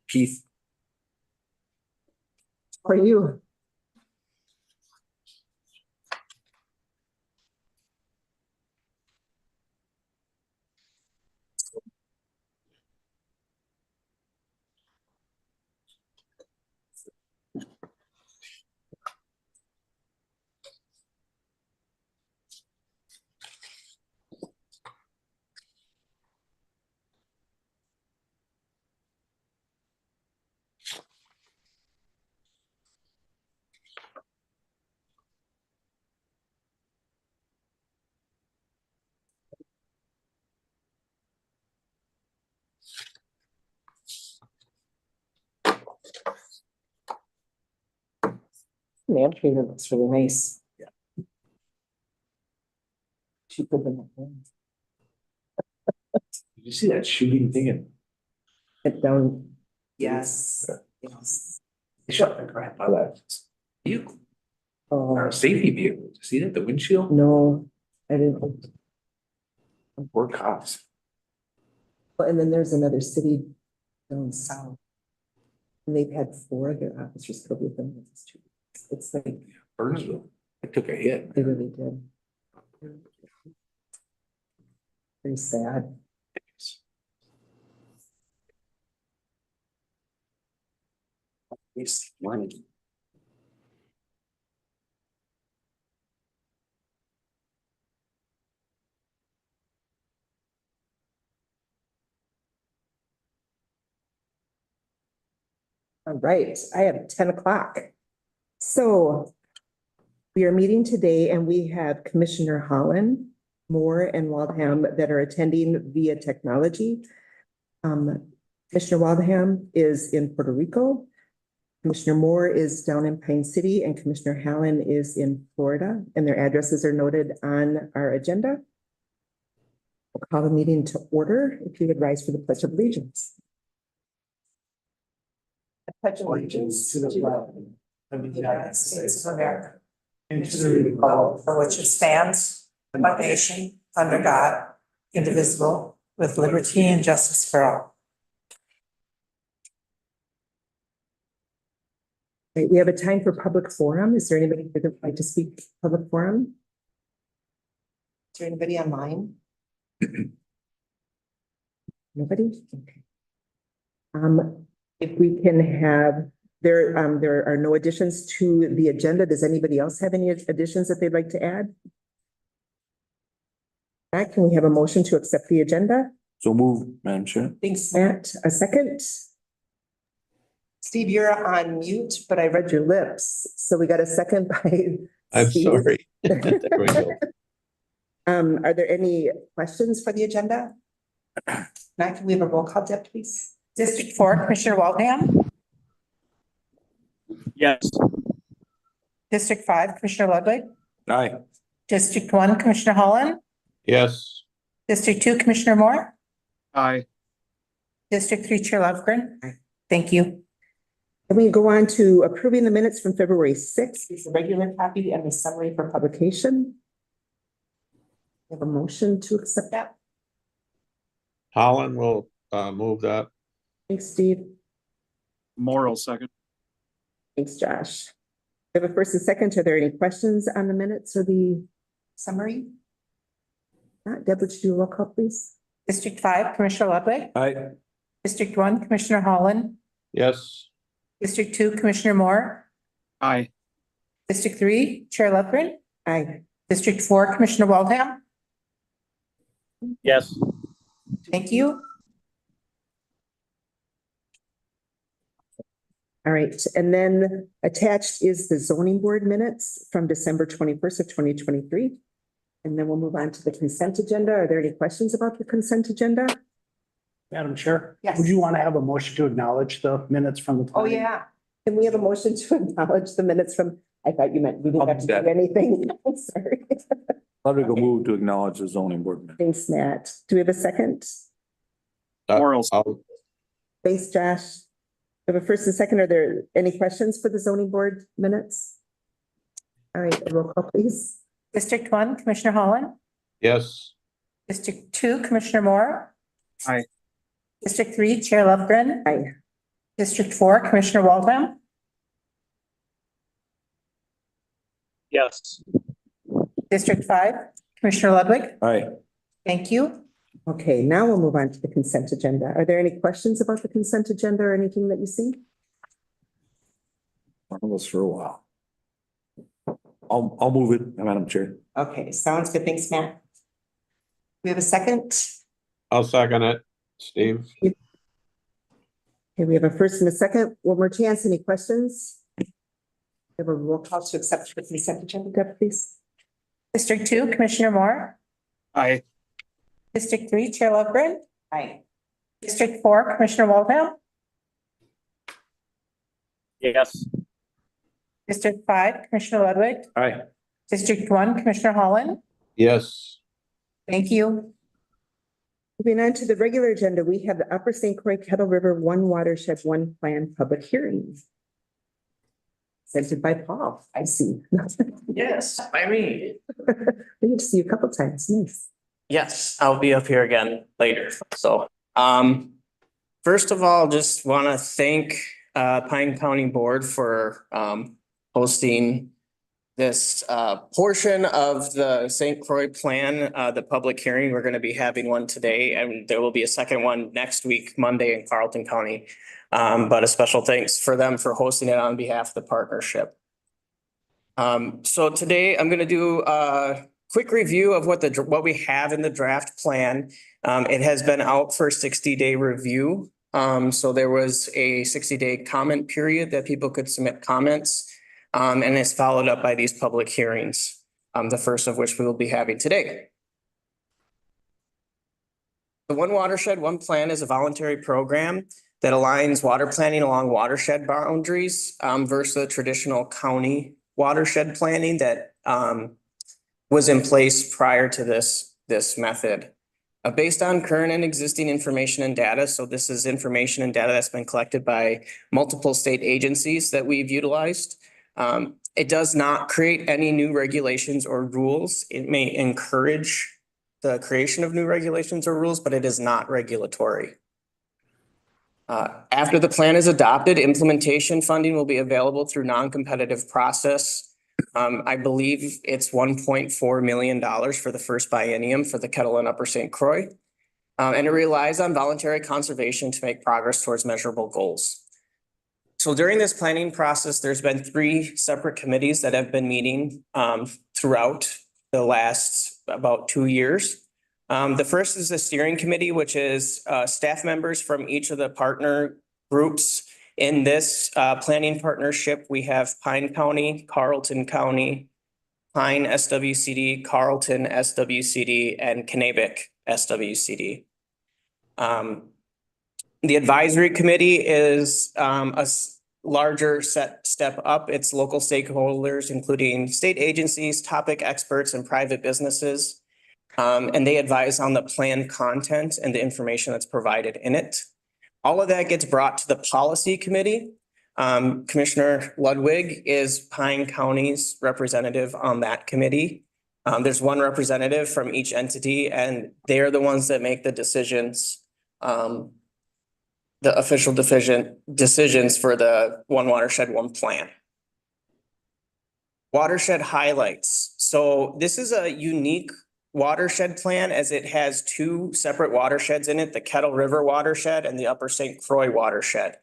Keith. How are you? The amphitheater looks really nice. Yeah. Cheaper than that one. Did you see that shooting thing in? It down. Yes. Yes. They shot the crap out of that vehicle, Oh, or a safety vehicle. See that, the windshield? no, I didn't. Poor cops. Well, and then there's another city down south. And they've had 4 of their officers killed with them. It's like, Burnsville, it took a hit. they really did. Very sad. It's money. All right, I have 10 o'clock. So we are meeting today and we have Commissioner Holland, Moore, and Waldham that are attending via technology. Commissioner Waldham is in Puerto Rico. Commissioner Moore is down in Pine City and Commissioner Hallen is in Florida, and their addresses are noted on our agenda. We'll call the meeting to order. If you would rise for the Pledge of Allegiance. I pledge allegiance to the flag of the United States of America, and to the republic for which it stands, one nation, under God, indivisible, with liberty and justice for all. Right, we have a time for public forum. Is there anybody that would like to speak public forum? Is there anybody online? Nobody? Okay. If we can have, there are no additions to the agenda. Does anybody else have any additions that they'd like to add? Matt, can we have a motion to accept the agenda? So move, Madam Chair. Thanks, Matt. A second? Steve, you're on mute, but I read your lips. So we got a second by I'm Steve. sorry. There we go. Are there any questions for the agenda? Matt, can we have a roll call, Deb, please? District 4, Commissioner Waldham. Yes. District 5, Commissioner Ludwig. Aye. District 1, Commissioner Holland. Yes. District 2, Commissioner Moore. Aye. District 3, Chair Lofgren. Thank you. And we go on to approving the minutes from February 6th. It's a regular copy and the summary for publication. We have a motion to accept that. Holland will move that. Thanks, Steve. Moral second. Thanks, Josh. We have a first and second. Are there any questions on the minutes or the summary? Not. Deb, would you do a roll call, please? District 5, Commissioner Ludwig. Aye. District 1, Commissioner Holland. Yes. District 2, Commissioner Moore. Aye. District 3, Chair Lofgren. Aye. District 4, Commissioner Waldham. Yes. Thank you. All right, and then attached is the zoning board minutes from December 21st of 2023. And then we'll move on to the consent agenda. Are there any questions about the consent agenda? Madam Chair? Yes. Would you want to have a motion to acknowledge the minutes from the? Oh, yeah. Can we have a motion to acknowledge the minutes from, I thought you meant we didn't I'll have do to that. do anything. I'm sorry. I'll go move to acknowledge the zoning board minutes. Thanks, Matt. Do we have a second? Moral. Thanks, Josh. We have a first and second. Are there any questions for the zoning board minutes? All right, a roll call, please. District 1, Commissioner Holland. Yes. District 2, Commissioner Moore. Aye. District 3, Chair Lofgren. Aye. District 4, Commissioner Waldham. Yes. District 5, Commissioner Ludwig. Aye. Thank you. Okay, now we'll move on to the consent agenda. Are there any questions about the consent agenda or anything that you see? One of us for a while. I'll move it, Madam Chair. Okay, sounds good. Thanks, Matt. We have a second. I'll second it. Steve? Okay, we have a first and a second. One more chance. Any questions? We have a roll call to accept the consent agenda, Deb, please. District 2, Commissioner Moore. Aye. District 3, Chair Lövgren. Aye. District 4, Commissioner Waldham. Yes. District 5, Commissioner Ludwig. Aye. District 1, Commissioner Holland. Yes. Thank you. Moving on to the regular agenda, we have the Upper St. Croix Kettle River One Watershed One Plan Public Hearing. Presented by Paul, I see. Yes, by me. We get to see you a couple times. Nice. Yes, I'll be up here again later. So, first of all, just want to thank Pine County Board for hosting this portion of the St. Croix Plan, the public hearing. We're going to be having one today, and there will be a second one next week, Monday, in Carleton County. But a special thanks for them for hosting it on behalf of the partnership. So today I'm going to do a quick review of what we have in the draft plan. It has been out for 60-day review. So there was a 60-day comment period that people could submit comments, and it's followed up by these public hearings, the first of which we will be having today. The One Watershed, One Plan is a voluntary program that aligns water planning along watershed boundaries versus the traditional county watershed planning that was in place prior to this method. Based on current and existing information and data, so this is information and data that's been collected by multiple state agencies that we've utilized. It does not create any new regulations or rules. It may encourage the creation of new regulations or rules, but it is not regulatory. After the plan is adopted, implementation funding will be available through non-competitive process. I believe it's $1.4 million for the first biennium for the Kettle and Upper St. Croix. And it relies on voluntary conservation to make progress towards measurable goals. So during this planning process, there's been 3 separate committees that have been meeting throughout the last about 2 years. The first is the steering committee, which is staff members from each of the partner groups. In this planning partnership, we have Pine County, Carleton County, Pine SWCD, Carleton SWCD, and Kennebec SWCD. The advisory committee is a larger step up. It's local stakeholders, including state agencies, topic experts, and private businesses. And they advise on the plan content and the information that's provided in it. All of that gets brought to the policy committee. Commissioner Ludwig is Pine County's representative on that committee. There's one representative from each entity, and they are the ones that make the decisions, the official decisions for the One Watershed, One Plan. Watershed highlights. So this is a unique watershed plan as it has 2 separate watersheds in it, the Kettle River watershed and the Upper St. Croix watershed.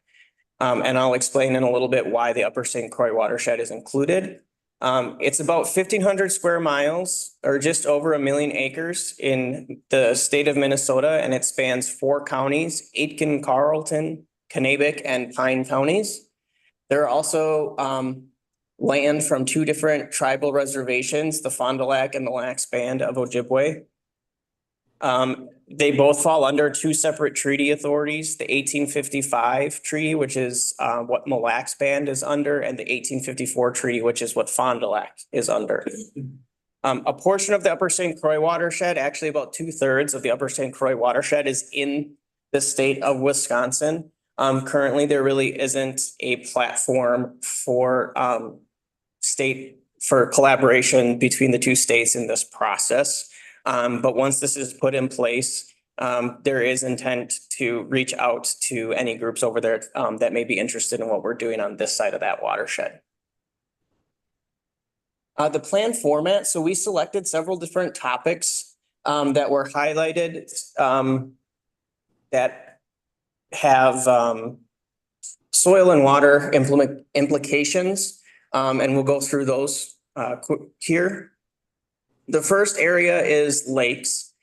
And I'll explain in a little bit why the Upper St. Croix watershed is included. It's about 1,500 square miles or just over 1 million acres in the state of Minnesota, and it spans 4 counties, Aitkin, Carleton, Kennebec, and Pine counties. There are also land from 2 different tribal reservations, the Fond du Lac and the Lac Band of Ojibwe. They both fall under 2 separate treaty authorities, the 1855 treaty, which is what Mille Lacs Band is under, and the 1854 treaty, which is what Fond du Lac is under. A portion of the Upper St. Croix watershed, actually about 2/3 of the Upper St. Croix watershed, is in the state of Wisconsin. Currently, there really isn't a platform for collaboration between the 2 states in this process. But once this is put in place, there is intent to reach out to any groups over there that may be interested in what we're doing on this side of that watershed. The plan format, so we selected several different topics that were highlighted that have soil and water implications, and we'll go through those here. The first area is lakes.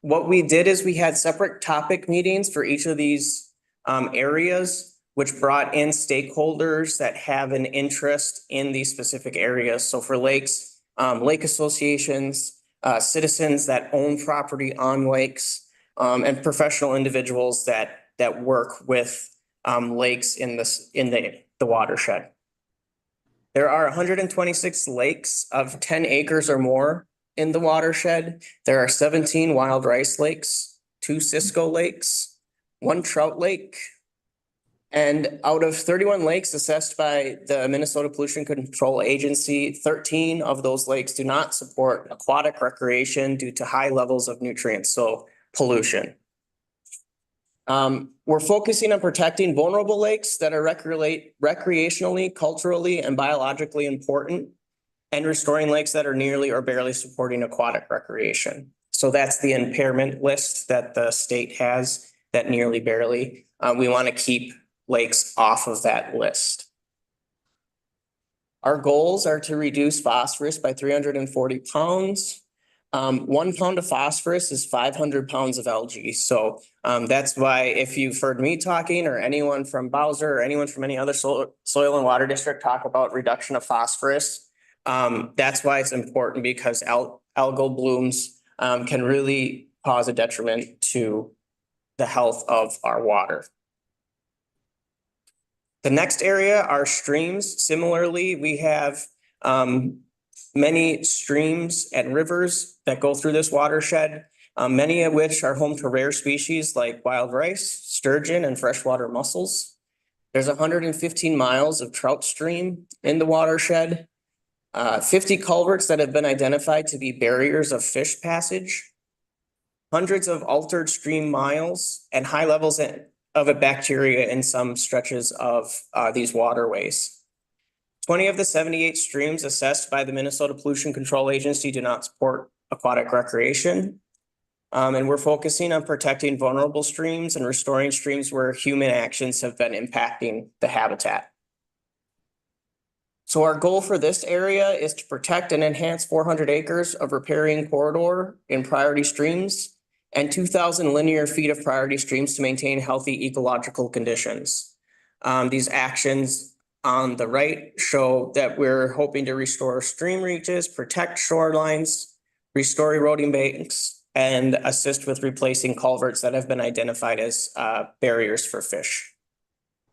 What we did is we had separate topic meetings for each of these areas, which brought in stakeholders that have an interest in these specific areas. So for lakes, lake associations, citizens that own property on lakes, and professional individuals that work with lakes in the watershed. There are 126 lakes of 10 acres or more in the watershed. There are 17 wild rice lakes, 2 Cisco lakes, 1 trout lake. And out of 31 lakes assessed by the Minnesota Pollution Control Agency, 13 of those lakes do not support aquatic recreation due to high levels of nutrients, so pollution. We're focusing on protecting vulnerable lakes that are recreationally, culturally, and biologically important, and restoring lakes that are nearly or barely supporting aquatic recreation. So that's the impairment list that the state has, that nearly barely. We want to keep lakes off of that list. Our goals are to reduce phosphorus by 340 pounds. 1 pound of phosphorus is 500 pounds of algae. So that's why if you've heard me talking or anyone from Bowser or anyone from any other soil and water district talk about reduction of phosphorus, that's why it's important, because algal blooms can really cause a detriment to the health of our water. The next area are streams. Similarly, we have many streams and rivers that go through this watershed, many of which are home to rare species like wild rice, sturgeon, and freshwater mussels. There's 115 miles of trout stream in the watershed, 50 culverts that have been identified to be barriers of fish passage, hundreds of altered stream miles, and high levels of a bacteria in some stretches of these waterways. 20 of the 78 streams assessed by the Minnesota Pollution Control Agency do not support aquatic recreation. And we're focusing on protecting vulnerable streams and restoring streams where human actions have been impacting the habitat. So our goal for this area is to protect and enhance 400 acres of riparian corridor in priority streams and 2,000 linear feet of priority streams to maintain healthy ecological conditions. These actions on the right show that we're hoping to restore stream reaches, protect shorelines, restore eroding banks, and assist with replacing culverts that have been identified as barriers for fish.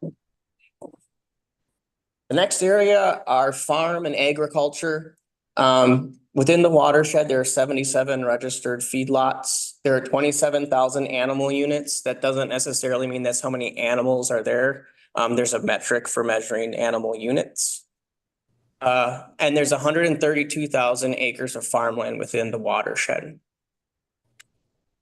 The next area are farm and agriculture. Within the watershed, there are 77 registered feedlots. There are 27,000 animal units. That doesn't necessarily mean that's how many animals are there. There's a metric for measuring animal units. And there's 132,000 acres of farmland within the watershed.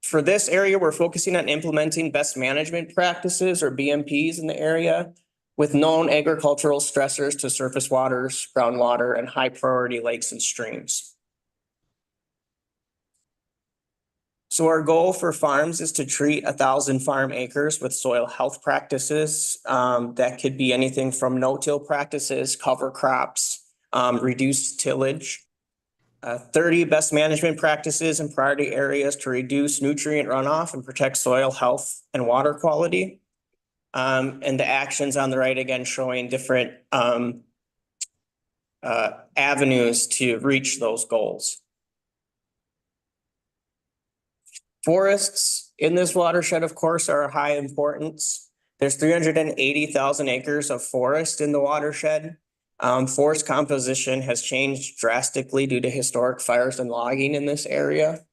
For this area, we're focusing on implementing best management practices, or BMPs, in the area with known agricultural stressors to surface waters, groundwater, and high priority lakes and streams. So our goal for farms is to treat 1,000 farm acres with soil health practices. That could be anything from no-till practices, cover crops, reduced tillage. 30 best management practices in priority areas to reduce nutrient runoff and protect soil health and water quality. And the actions on the right, again, showing different avenues to reach those goals. Forests in this watershed, of course, are high importance. There's 380,000 acres of forest in the watershed. Forest composition has changed drastically due to historic fires and logging in this area.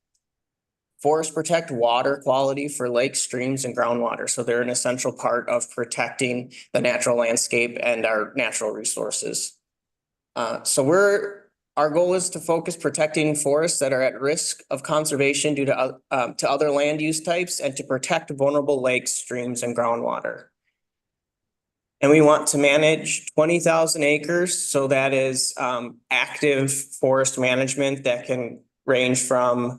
Forests protect water quality for lakes, streams, and groundwater. So they're an essential part of protecting the natural landscape and our natural resources. So we're Our goal is to focus protecting forests that are at risk of conservation due to other land use types and to protect vulnerable lakes, streams, and groundwater. And we want to manage 20,000 acres. So that is active forest management that can range from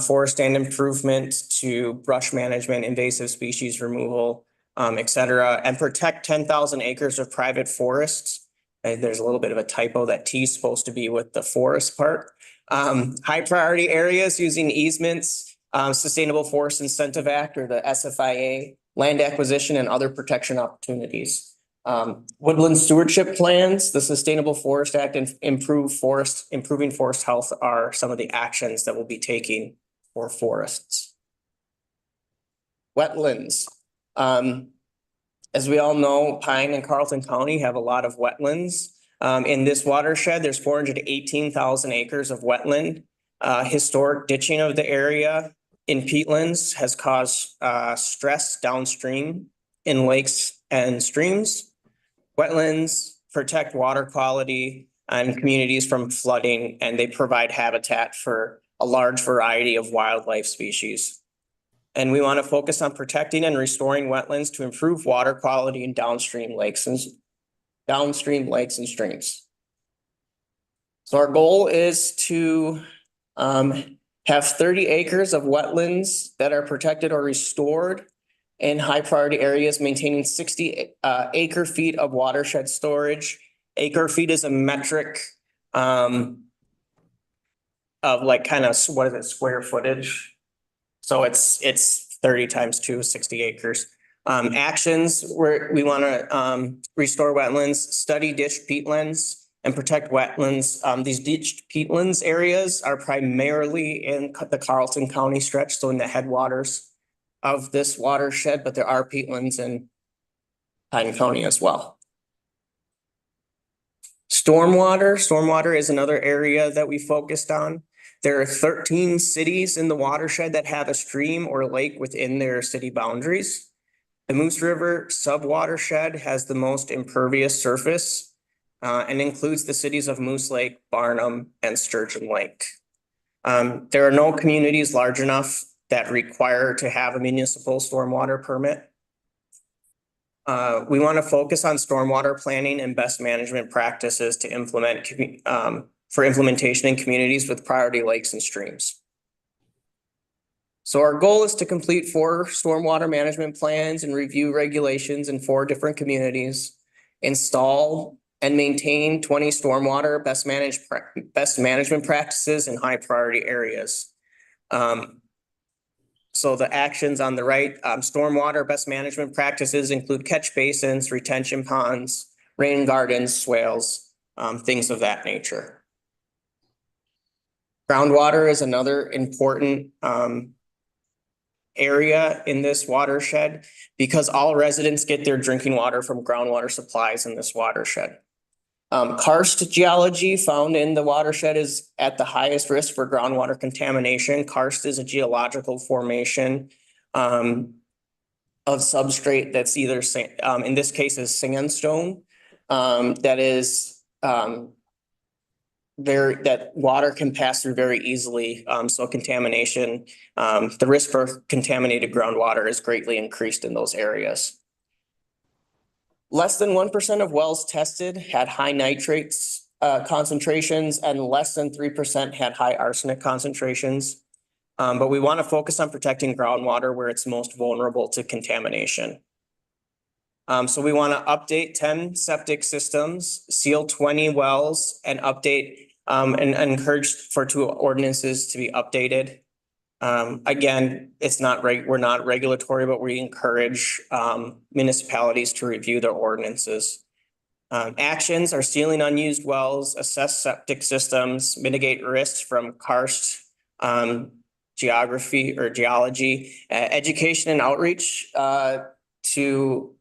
forest stand improvement to brush management, invasive species removal, et cetera, and protect 10,000 acres of private forests. There's a little bit of a typo, that T is supposed to be with the forest part. High priority areas using easements, Sustainable Forest Incentive Act or the SFIA, land acquisition and other protection opportunities. Woodland stewardship plans, the Sustainable Forest Act, and improving forest health are some of the actions that we'll be taking for forests. Wetlands. As we all know, Pine and Carlton County have a lot of wetlands. In this watershed, there's 418,000 acres of wetland. Historic ditching of the area in peatlands has caused stress downstream in lakes and streams. Wetlands protect water quality and communities from flooding, and they provide habitat for a large variety of wildlife species. And we want to focus on protecting and restoring wetlands to improve water quality in downstream lakes and streams. So our goal is to have 30 acres of wetlands that are protected or restored in high priority areas, maintaining 60 acre feet of watershed storage. Acre feet is a metric of like kind of, what is it, square footage? So it's 30 times 2, 60 acres. Actions where we want to restore wetlands, study ditched peatlands, and protect wetlands. These ditched peatlands areas are primarily in the Carlton County stretch, so in the headwaters of this watershed, but there are peatlands in Pine County as well. Stormwater is another area that we focused on. There are 13 cities in the watershed that have a stream or lake within their city boundaries. The Moose River subwatershed has the most impervious surface and includes the cities of Moose Lake, Barnum, and Sturgeon Lake. There are no communities large enough that require to have a municipal stormwater permit. We want to focus on stormwater planning and best management practices to implement for implementation in communities with priority lakes and streams. So our goal is to complete 4 stormwater management plans and review regulations in 4 different communities, install and maintain 20 stormwater best management practices in high priority areas. So the actions on the right, stormwater best management practices include catch basins, retention ponds, rain gardens, swales, things of that nature. Groundwater is another important area in this watershed because all residents get their drinking water from groundwater supplies in this watershed. Karst geology found in the watershed is at the highest risk for groundwater contamination. Karst is a geological formation of substrate that's either, in this case is sandstone, that is that water can pass through very easily. So contamination, the risk for contaminated groundwater is greatly increased in those areas. Less than 1% of wells tested had high nitrates concentrations and less than 3% had high arsenic concentrations. But we want to focus on protecting groundwater where it's most vulnerable to contamination. So we want to update 10 septic systems, seal 20 wells, and update and encourage for 2 ordinances to be updated. Again, we're not regulatory, but we encourage municipalities to review their ordinances. Actions are sealing unused wells, assess septic systems, mitigate risks from karst geology, education and outreach to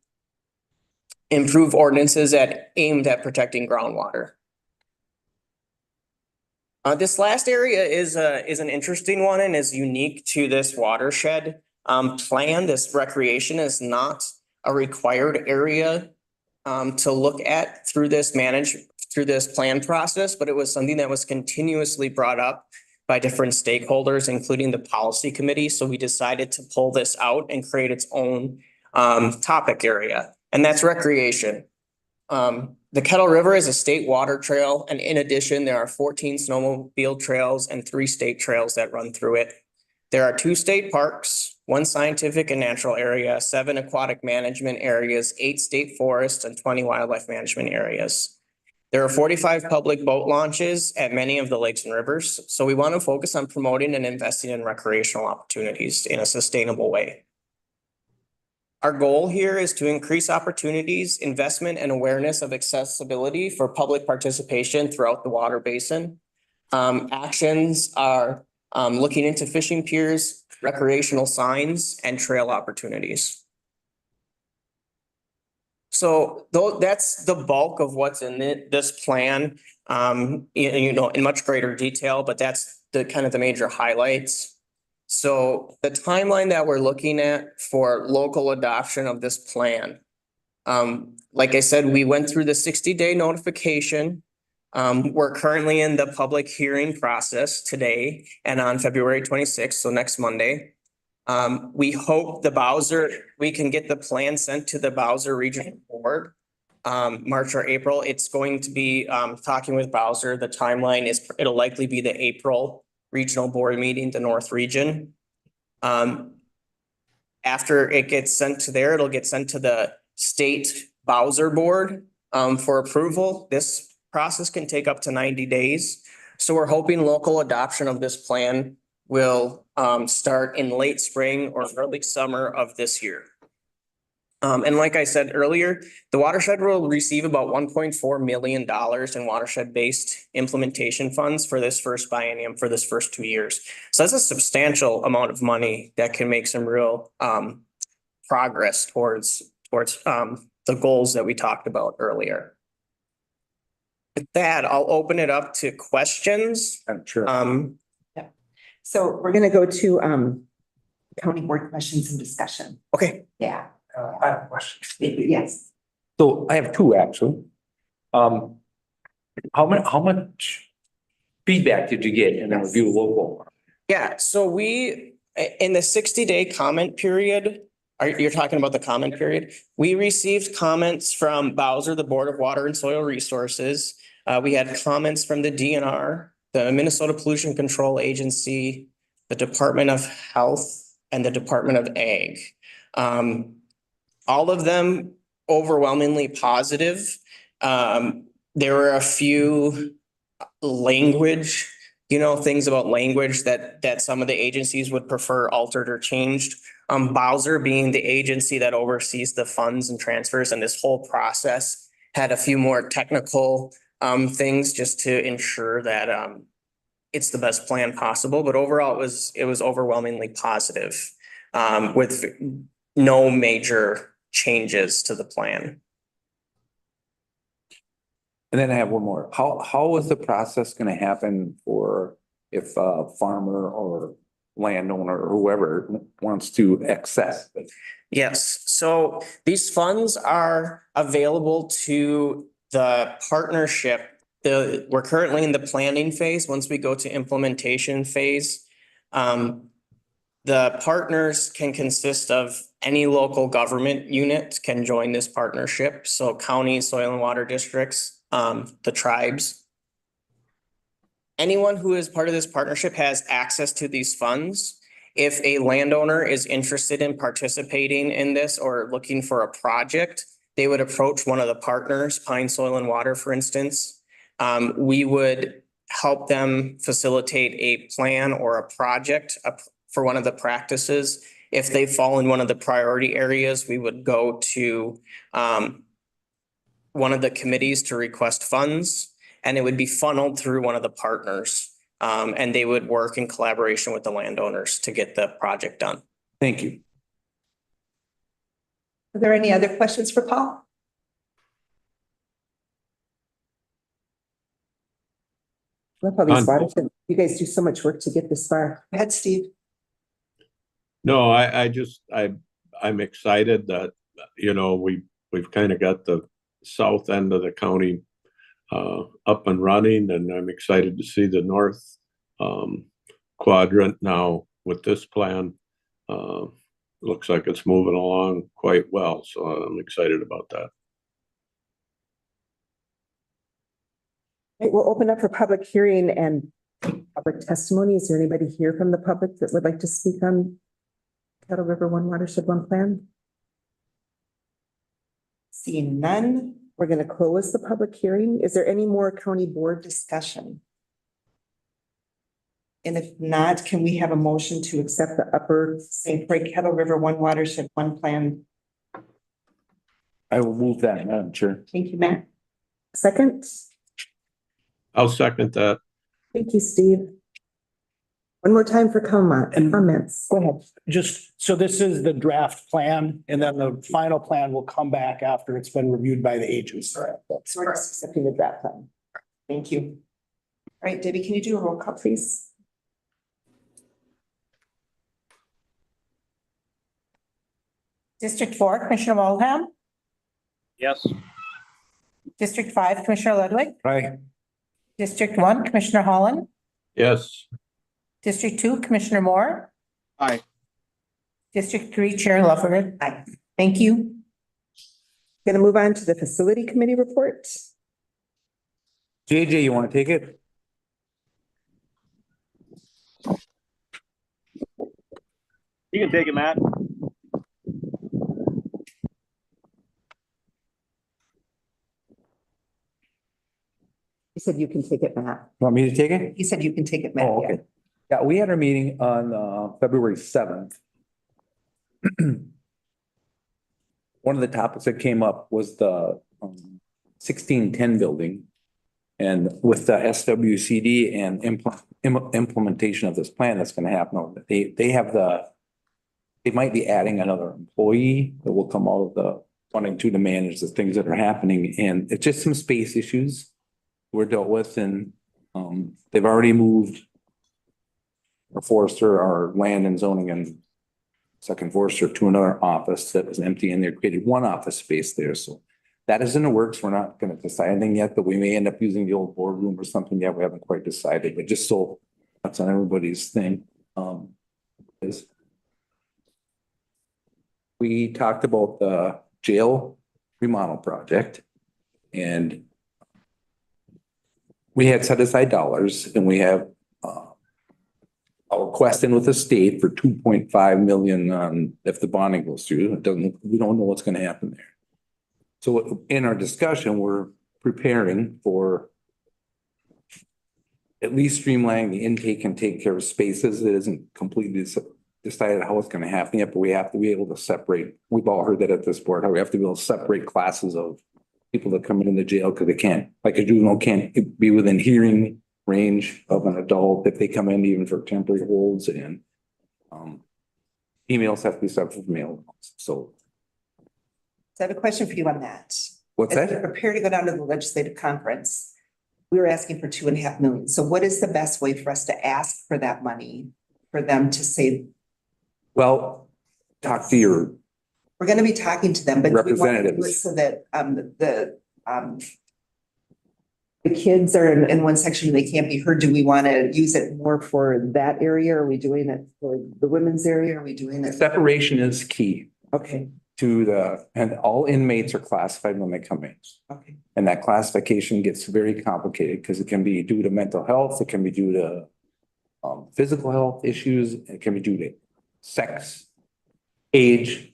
improve ordinances aimed at protecting groundwater. This last area is an interesting one and is unique to this watershed plan. This recreation is not a required area to look at through this through this plan process, but it was something that was continuously brought up by different stakeholders, including the policy committee. So we decided to pull this out and create its own topic area, and that's recreation. The Kettle River is a state water trail, and in addition, there are 14 snowmobile trails and 3 state trails that run through it. There are 2 state parks, 1 scientific and natural area, 7 aquatic management areas, 8 state forests, and 20 wildlife management areas. There are 45 public boat launches at many of the lakes and rivers, so we want to focus on promoting and investing in recreational opportunities in a sustainable way. Our goal here is to increase opportunities, investment, and awareness of accessibility for public participation throughout the water basin. Actions are looking into fishing piers, recreational signs, and trail opportunities. So that's the bulk of what's in this plan, in much greater detail, but that's the kind of the major highlights. So the timeline that we're looking at for local adoption of this plan, like I said, we went through the 60-day notification. We're currently in the public hearing process today and on February 26th, so next Monday. We hope we can get the plan sent to the Bowser Regional Board, March or April. It's going to be, talking with Bowser. The timeline is, it'll likely be the April Regional Board meeting, the North Region. After it gets sent to there, it'll get sent to the State Bowser Board, for approval. This process can take up to 90 days. So we're hoping local adoption of this plan will start in late spring or early summer of this year. And like I said earlier, the watershed will receive about $1.4 million in watershed-based implementation funds for this first biennium, for this first 2 years. So that's a substantial amount of money that can make some real progress towards the goals that we talked about earlier. With that, I'll open it up to questions. I'm sure. So we're gonna go to county board questions and discussion. Okay. Yeah. I have a question. Yes. So I have 2 actually. How much feedback did you get in the review local? Yeah, so we, in the 60-day comment period, you're talking about the comment period? We received comments from Bowser, the Board of Water and Soil Resources. We had comments from the DNR, the Minnesota Pollution Control Agency, the Department of Health, and the Department of Ag. All of them overwhelmingly positive. There were a few language, things about language that some of the agencies would prefer altered or changed. Bowser being the agency that oversees the funds and transfers and this whole process had a few more technical things just to ensure that it's the best plan possible. But overall, it was overwhelmingly positive with no major changes to the plan. And then I have one more. How is the process gonna happen for if a farmer or landowner or whoever wants to access it? Yes, so these funds are available to the partnership. We're currently in the planning phase. Once we go to implementation phase, the partners can consist of any local government unit can join this partnership. So counties, soil and water districts, the tribes. Anyone who is part of this partnership has access to these funds. If a landowner is interested in participating in this or looking for a project, they would approach one of the partners, Pine Soil and Water, for instance. We would help them facilitate a plan or a project for one of the practices. If they fall in one of the priority areas, we would go to one of the committees to request funds, and it would be funneled through one of the partners. And they would work in collaboration with the landowners to get the project done. Thank you. Are there any other questions for Paul? Love how these watershed, you guys do so much work to get this far. Go ahead, Steve. No, I'm excited that, we've kind of got the south end of the county up and running, and I'm excited to see the north quadrant now with this plan. Looks like it's moving along quite well, so I'm excited about that. Right, we'll open up for public hearing and public testimony. Is there anybody here from the public that would like to speak on Kettle River One Watershed One Plan? Seeing none, we're going to close the public hearing. Is there any more county board discussion? And if not, can we have a motion to accept the Upper St. Croix Kettle River One Watershed One Plan? I will move that, Madam Chair. Thank you, Matt. Second? I'll second that. Thank you, Steve. One more time for comments. Go ahead. Just, so this is the draft plan, and then the final plan will come back after it's been reviewed by the agency. So we're just accepting the draft plan. Thank you. All right, Debbie, can you do a roll call, please? District 4, Commissioner Waldham. Yes. District 5, Commissioner Ludwig. Right. District 1, Commissioner Holland. Yes. District 2, Commissioner Moore. Aye. District 3, Chair Lufferman. Aye. Thank you. Going to move on to the facility committee report. JJ, you want to take it? You can take it, Matt. He said you can take it, Matt. Want me to take it? He said you can take it, Matt. Oh, okay. Yeah, we had our meeting on February 7th. One of the topics that came up was the 1610 building. And with the SWCD and implementation of this plan that's going to happen, they might be adding another employee that will come out of the funding to manage the things that are happening. And it's just some space issues we're dealt with, and they've already moved our forester, our land and zoning and second forester to another office that was empty, and they created one office space there. So that is in the works. We're not going to decide anything yet, but we may end up using the old boardroom or something. Yeah, we haven't quite decided, but just so that's on everybody's thing. Is we talked about the jail remodel project, and we had set aside dollars, and we have a request in with the state for 2.5 million if the bonding goes through. We don't know what's going to happen there. So in our discussion, we're preparing for at least streamlining the intake and take care of spaces. It isn't completely decided how it's going to happen yet, but we have to be able to separate. We've all heard that at this board, how we have to be able to separate classes of people that come into jail because they can't, like a juvenile can't be within hearing range of an adult if they come in even for temporary holds, and emails have to be separate from mail. So I have a question for you on that. what's As we that? prepare to go down to the legislative conference, we were asking for 2.5 million. So what is the best way for us to ask for that money for them to say? Well, talk to your, We're going to be talking to them, but do we want to do it Representatives. so that the kids are in one section, they can't be heard. Do we want to use it more for that area? Are we doing it for the women's area? Are we doing it? separation is key Okay, to and all inmates are classified when they come in. okay. And that classification gets very complicated because it can be due to mental health, it can be due to physical health issues, it can be due to sex, age,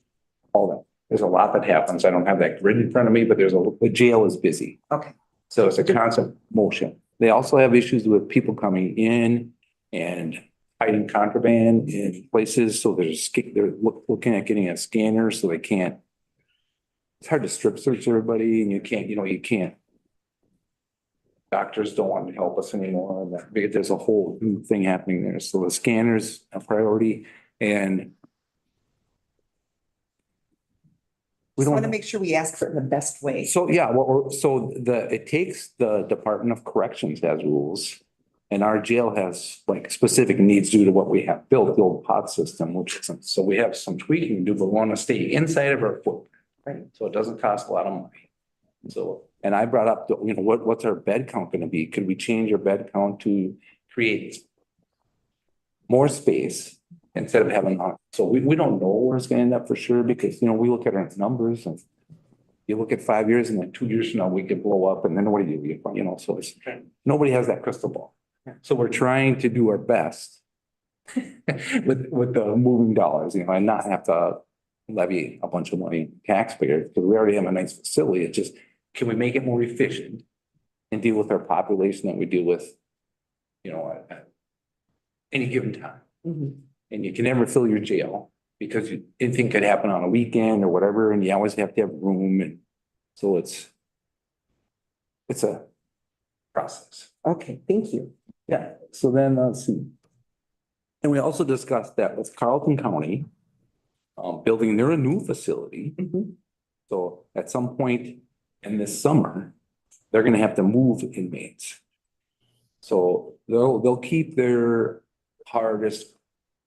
all that. There's a lot that happens. I don't have that grid in front of me, but the jail is busy. Okay. So it's a constant motion. They also have issues with people coming in and hiding contraband in places. So they're looking at getting a scanner so they can't. It's hard to strip search everybody, and you can't. Doctors don't want to help us anymore. And there's a whole new thing happening there. So the scanner's a priority, and We want to make sure we ask for it in the best way. So, yeah, it takes the Department of Corrections has rules. And our jail has like specific needs due to what we have built, the old pod system, which isn't, so we have some tweaking to do, but we want to stay inside of our footprint. Right. So it doesn't cost a lot of money. So, and I brought up, what's our bed count gonna be? Could we change our bed count to create more space instead of having, so we don't know where it's gonna end up for sure, because, we look at our numbers and you look at 5 years and then 2 years from now, we could blow up and then what do you do? So it's, nobody has that crystal ball. So we're trying to do our best with the moving dollars, and not have to levy a bunch of money taxpayers, because we already have a nice facility. It's just, can we make it more efficient and deal with our population that we deal with, at any given time? Mhm. And you can never fill your jail because anything could happen on a weekend or whatever, and you always have to have room, and so it's a process. Okay, thank you. Yeah, so then let's see. And we also discussed that with Carlton County, building their new facility. Mhm. So at some point in this summer, they're gonna have to move inmates. So they'll keep their hardest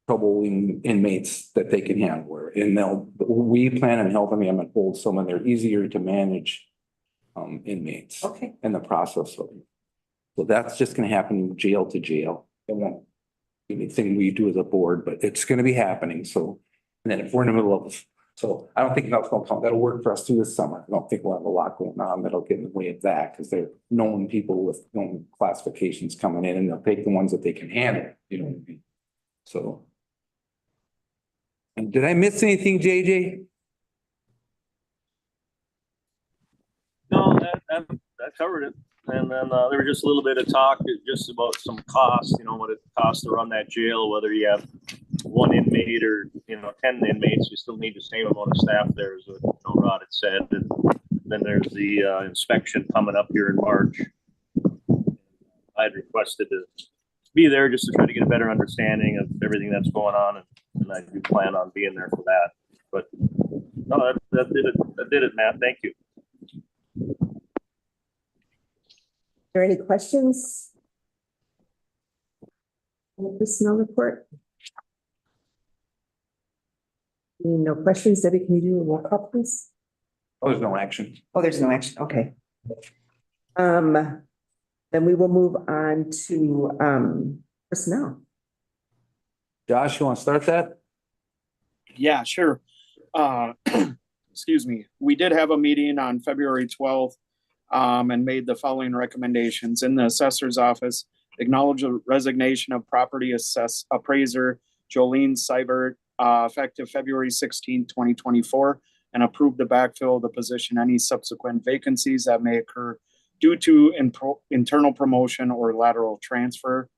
troubling inmates that they can handle, and we plan on helping them and hold some of their easier to manage inmates Okay, in the process of it. So that's just gonna happen jail to jail. It won't be anything we do as a board, but it's gonna be happening, so. And then if we're in the middle of, so I don't think that'll work for us through this summer. I don't think we'll have a lot going on that'll get in the way of that, because they're known people with known classifications coming in, and they'll take the ones that they can handle, you know what I mean? So. And did I miss anything, JJ? No, that covered it. And then there was just a little bit of talk just about some costs, what it costs to run that jail, whether you have one inmate or, 10 inmates, you still need the same amount of staff there, as Rod had said. And then there's the inspection coming up here in March. I had requested to be there just to try to get a better understanding of everything that's going on. And I do plan on being there for that. But no, that did it, Matt. Thank you. are there any questions? On the personnel report? No questions. Debbie, can you do a roll call, please? Oh, there's no action. Oh, there's no action. Okay. Then we will move on to personnel. Josh, you want to start that? Yeah, sure. Excuse me. We did have a meeting on February 12th and made the following recommendations. In the assessor's office, acknowledge the resignation of property appraiser Jolene Seibert effective February 16, 2024, and approve the backfill of the position, any subsequent vacancies that may occur due to internal promotion or lateral transfer.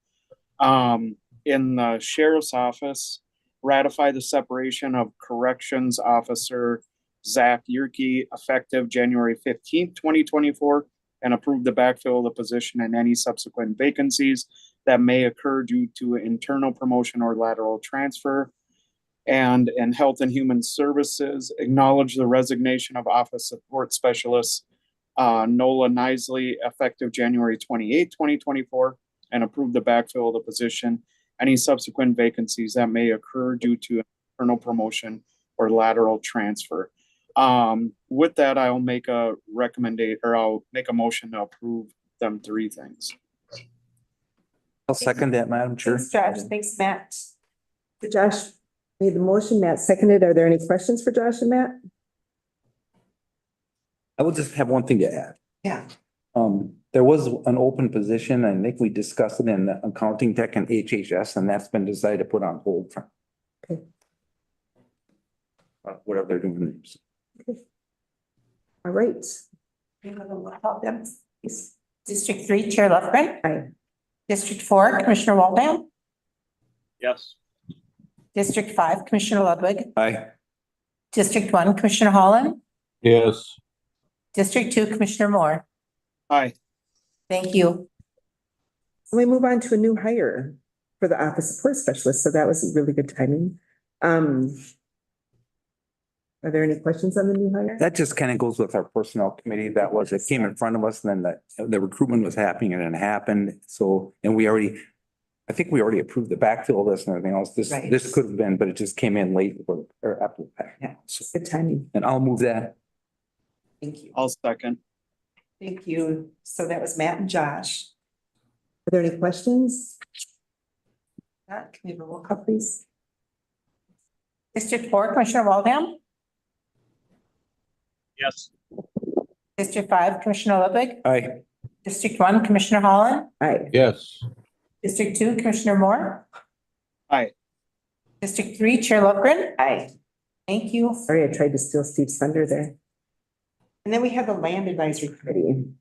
In the sheriff's office, ratify the separation of corrections officer Zach Yerke effective January 15th, 2024, and approve the backfill of the position and any subsequent vacancies that may occur due to internal promotion or lateral transfer. And in Health and Human Services, acknowledge the resignation of Office Support Specialist Nola Nisley effective January 28th, 2024, and approve the backfill of the position, any subsequent vacancies that may occur due to internal promotion or lateral transfer. With that, I'll make a motion to approve them three things. I'll second that, Madam Chair. Thanks, Josh. Thanks, Matt. Josh made the motion, Matt seconded. Are there any questions for Josh and Matt? I will just have one thing to add. Yeah. There was an open position, and I think we discussed it in the accounting tech and HHS, and that's been decided to put on hold for. Okay. Whatever they're doing. All right. District 3, Chair Lufgren. Aye. District 4, Commissioner Waldman. Yes. District 5, Commissioner Ludwig. Aye. District 1, Commissioner Holland. Yes. District 2, Commissioner Moore. Aye. Thank you. So we move on to a new hire for the office support specialist. So that was really good timing. Are there any questions on the new hire? That just kind of goes with our personnel committee. It came in front of us, and then the recruitment was happening and it happened. So, and I think we already approved the backfill of this and everything else. Right. This could have been, but it just came in late or after the fact. Yeah. So, Good timing. and I'll move that. Thank you. I'll second. Thank you. So that was Matt and Josh. Are there any questions? Matt, can we have a roll call, please? District four, Commissioner Waldham. Yes. District five, Commissioner Ludwig. Aye. District one, Commissioner Holland. Aye. Yes. District two, Commissioner Moore. Aye. District three, Chair Lundgren. Aye. Thank you. Sorry, I tried to steal Steve's thunder there. And then we have the Land Advisory Committee. You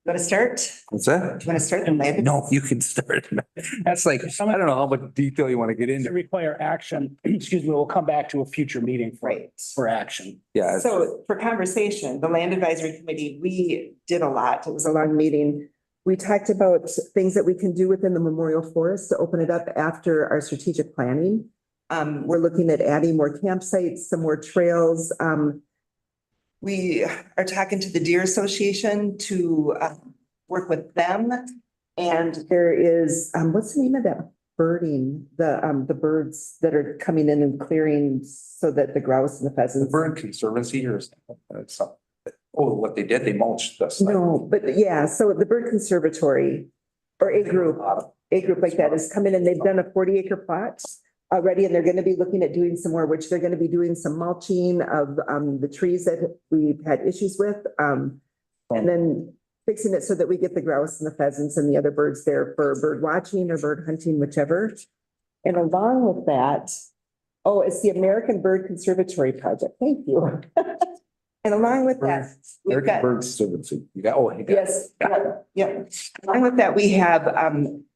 want to start? What's that? Do you want to start the land? No, you can start. That's like, I don't know how much detail you want to get To into. require action, excuse me, we'll come back to a future meeting Right. for action. Yeah. So for conversation, the Land Advisory Committee, we did a lot. It was a long meeting. We talked about things that we can do within the Memorial Forest to open it up after our strategic planning. We're looking at adding more campsites, some more trails. We are talking to the Deer Association to work with them. And there is, what's the name of that birding? The birds that are coming in and clearing so that the grouse and the The pheasants. Bird Conservancy or something. Oh, what they did, they mulched the site. No, but yeah, so the Bird Conservatory or a group like that has come in and they've done a 40-acre plot already, and they're going to be looking at doing some more, which they're going to be doing some mulching of the trees that we've had issues with. And then fixing it so that we get the grouse and the pheasants and the other birds there for bird watching or bird hunting, whichever. And along with that, oh, it's the American Bird Conservatory Project. Thank you. And along with that, we've American got. Bird Conservancy. You got, oh, you got- Yes, yeah. Along with that, we have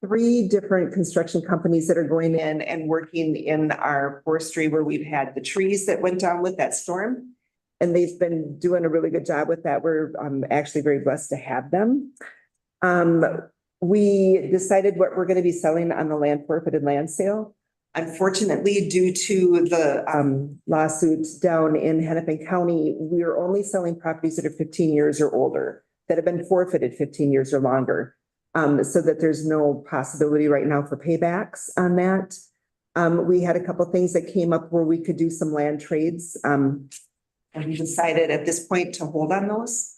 three different construction companies that are going in and working in our forestry where we've had the trees that went down with that storm. And they've been doing a really good job with that. We're actually very blessed to have them. We decided what we're going to be selling on the land forfeited land sale. Unfortunately, due to the lawsuits down in Hennepin County, we are only selling properties that are 15 years or older, that have been forfeited 15 years or longer. So that there's no possibility right now for paybacks on that. We had a couple of things that came up where we could do some land trades. And we decided at this point to hold on those.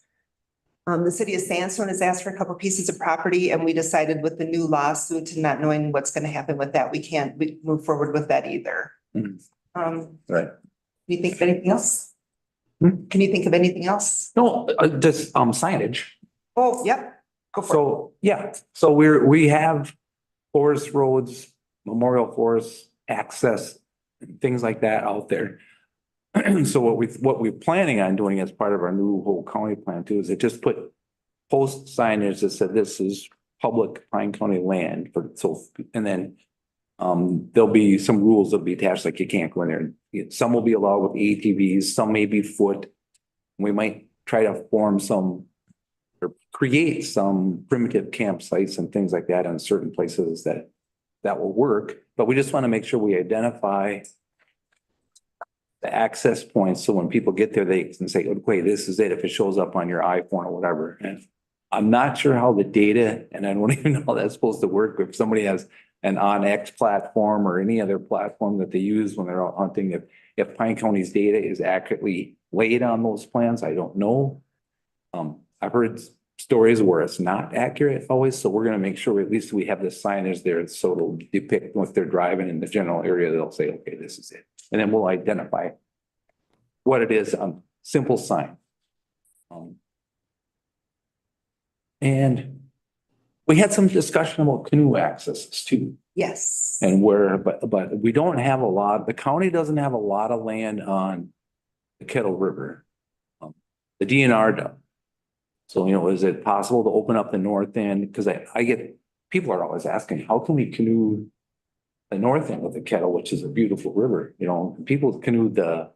The city of Sandstone has asked for a couple pieces of property, and we decided with the new lawsuit and not knowing what's going to happen with that, we can't move forward with that either. Mhm. Can Right. you think of anything else? Hmm? Can you think of anything else? No, just signage. Oh, yep. Go for it. So, yeah, so we have forest roads, memorial forest access, things like that out there. So what we're planning on doing as part of our new whole county plan too, is to just put post signage that said this is public Pine County land for, so, and then there'll be some rules that'll be attached, like you can't go in there. Some will be allowed with ATVs, some may be foot. We might try to form some or create some primitive campsites and things like that in certain places that will work. But we just want to make sure we identify the access points, so when people get there, they can say, okay, this is it, if it shows up on your iPhone or whatever. And I'm not sure how the data, and I don't even know how that's supposed to work, if somebody has an OnX platform or any other platform that they use when they're out hunting, if Pine County's data is accurately laid on those plans, I don't know. I've heard stories where it's not accurate always, so we're gonna make sure at least we have the signage there, so it'll depict what they're driving in the general area. They'll say, okay, this is it. And then we'll identify what it is, simple sign. And we had some discussion about canoe accesses too, Yes. and but we don't have a lot, the county doesn't have a lot of land on the Kettle River. The DNR does. So, is it possible to open up the north end? Because I get, people are always asking, how can we canoe the north end of the Kettle, which is a beautiful river, people canoe the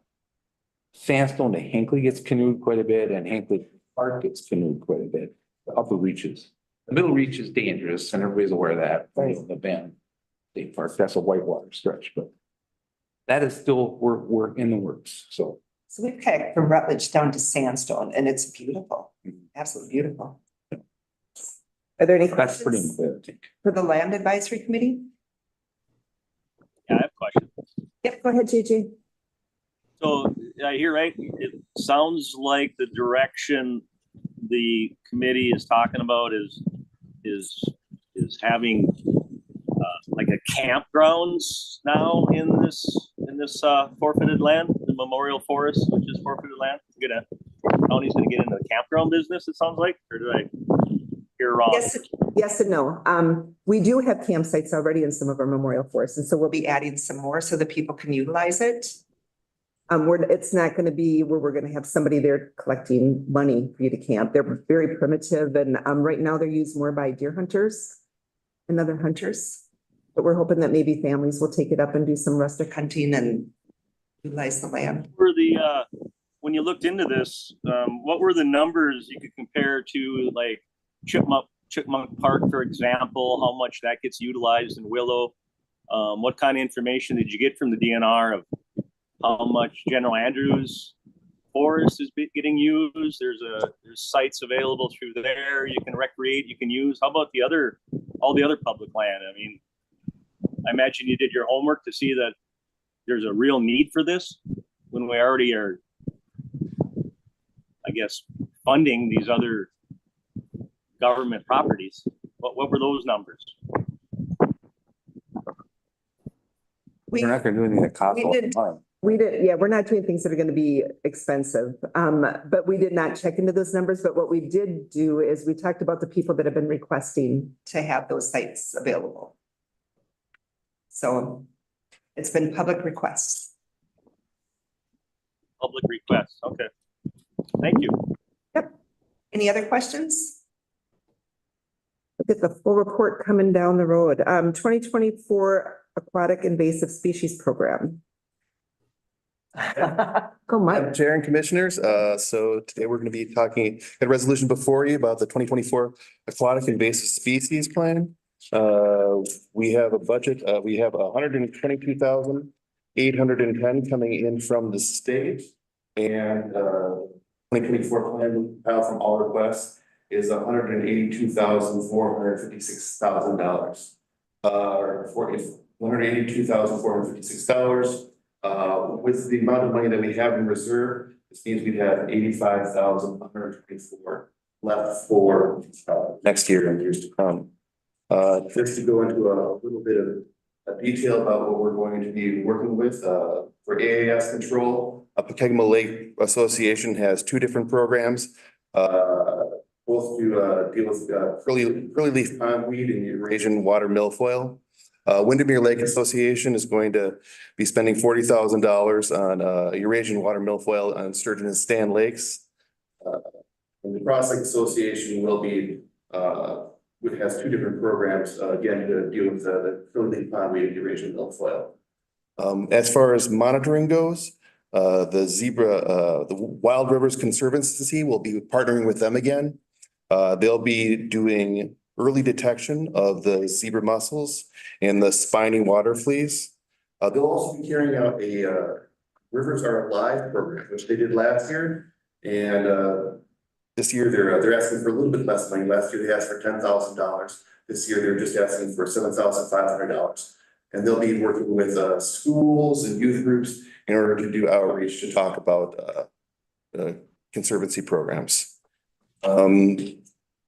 Sandstone to Hinckley gets canoed quite a bit, and Hinckley Park gets canoed quite a bit, the upper reaches. The middle reach is dangerous, and everybody's aware of that, the Bend State Park, that's a whitewater stretch, but that is still, we're in the works, so. So we've kayaked from Rutledge down to Sandstone, and it's beautiful, absolutely beautiful. Are there any That's pretty questions clear, I think. for the Land Advisory Committee? Yeah, I have a question. Yep, go ahead, JJ. So I hear right, sounds like the direction the committee is talking about is having like a campgrounds now in this forfeited land, the memorial forest, which is forfeited land. County's gonna get into the campground business, it sounds like, or did I hear wrong? Yes and no. We do have campsites already in some of our memorial forests, and so we'll be adding some more so that people can utilize it. It's not gonna be where we're gonna have somebody there collecting money for you to camp. They're very primitive, and right now they're used more by deer hunters and other hunters. But we're hoping that maybe families will take it up and do some rustic hunting and utilize the land. When you looked into this, what were the numbers you could compare to, like Chipmunk Park, for example, how much that gets utilized in Willow? What kind of information did you get from the DNR of how much General Andrews Forest is getting used? There's sites available through there. You can recreate, you can use. How about all the other public land? I mean, I imagine you did your homework to see that there's a real need for this when we already are, I guess, funding these other government properties. What were those numbers? We're not gonna do anything that costs a lot of money. We did, yeah, we're not doing things that are gonna be expensive. But we did not check into those numbers. But what we did do is we talked about the people that have been requesting to have those sites available. So it's been public requests. Public requests, okay. Thank you. Yep. Any other questions? Look at the full report coming down the road. 2024 Aquatic Invasive Species Program. Go, Mike. Chair and Commissioners, so today we're going to be talking a resolution before you about the 2024 Aquatic Invasive Species Plan. We have a budget, we have 122,810 coming in from the state. And 2024 plan from all requests is $182,456,000. $182,456. With the amount of money that we have in reserve, this means we'd have 85,124 left for next year and years to come. Just to go into a little bit of detail about what we're going to be working with for AAS control. Pokegama Lake Association has two different programs, both to deal with curly leaf pondweed and Eurasian water milfoil. Windermere Lake Association is going to be spending $40,000 on Eurasian water milfoil on Sturgeon and Stan Lakes. And the Cross Lake Association will be has two different programs again to deal with the curly leaf pondweed and Eurasian milfoil. As far as monitoring goes, the Wild Rivers Conservancy will be partnering with them again. They'll be doing early detection of the zebra mussels and the spiny water fleas. They'll also be carrying out a Rivers Are Alive program, which they did last year. And this year they're asking for a little bit less money. Last year they asked for $10,000. This year they're just asking for $7,500. And they'll be working with schools and youth groups in order to do outreach to talk about conservancy programs.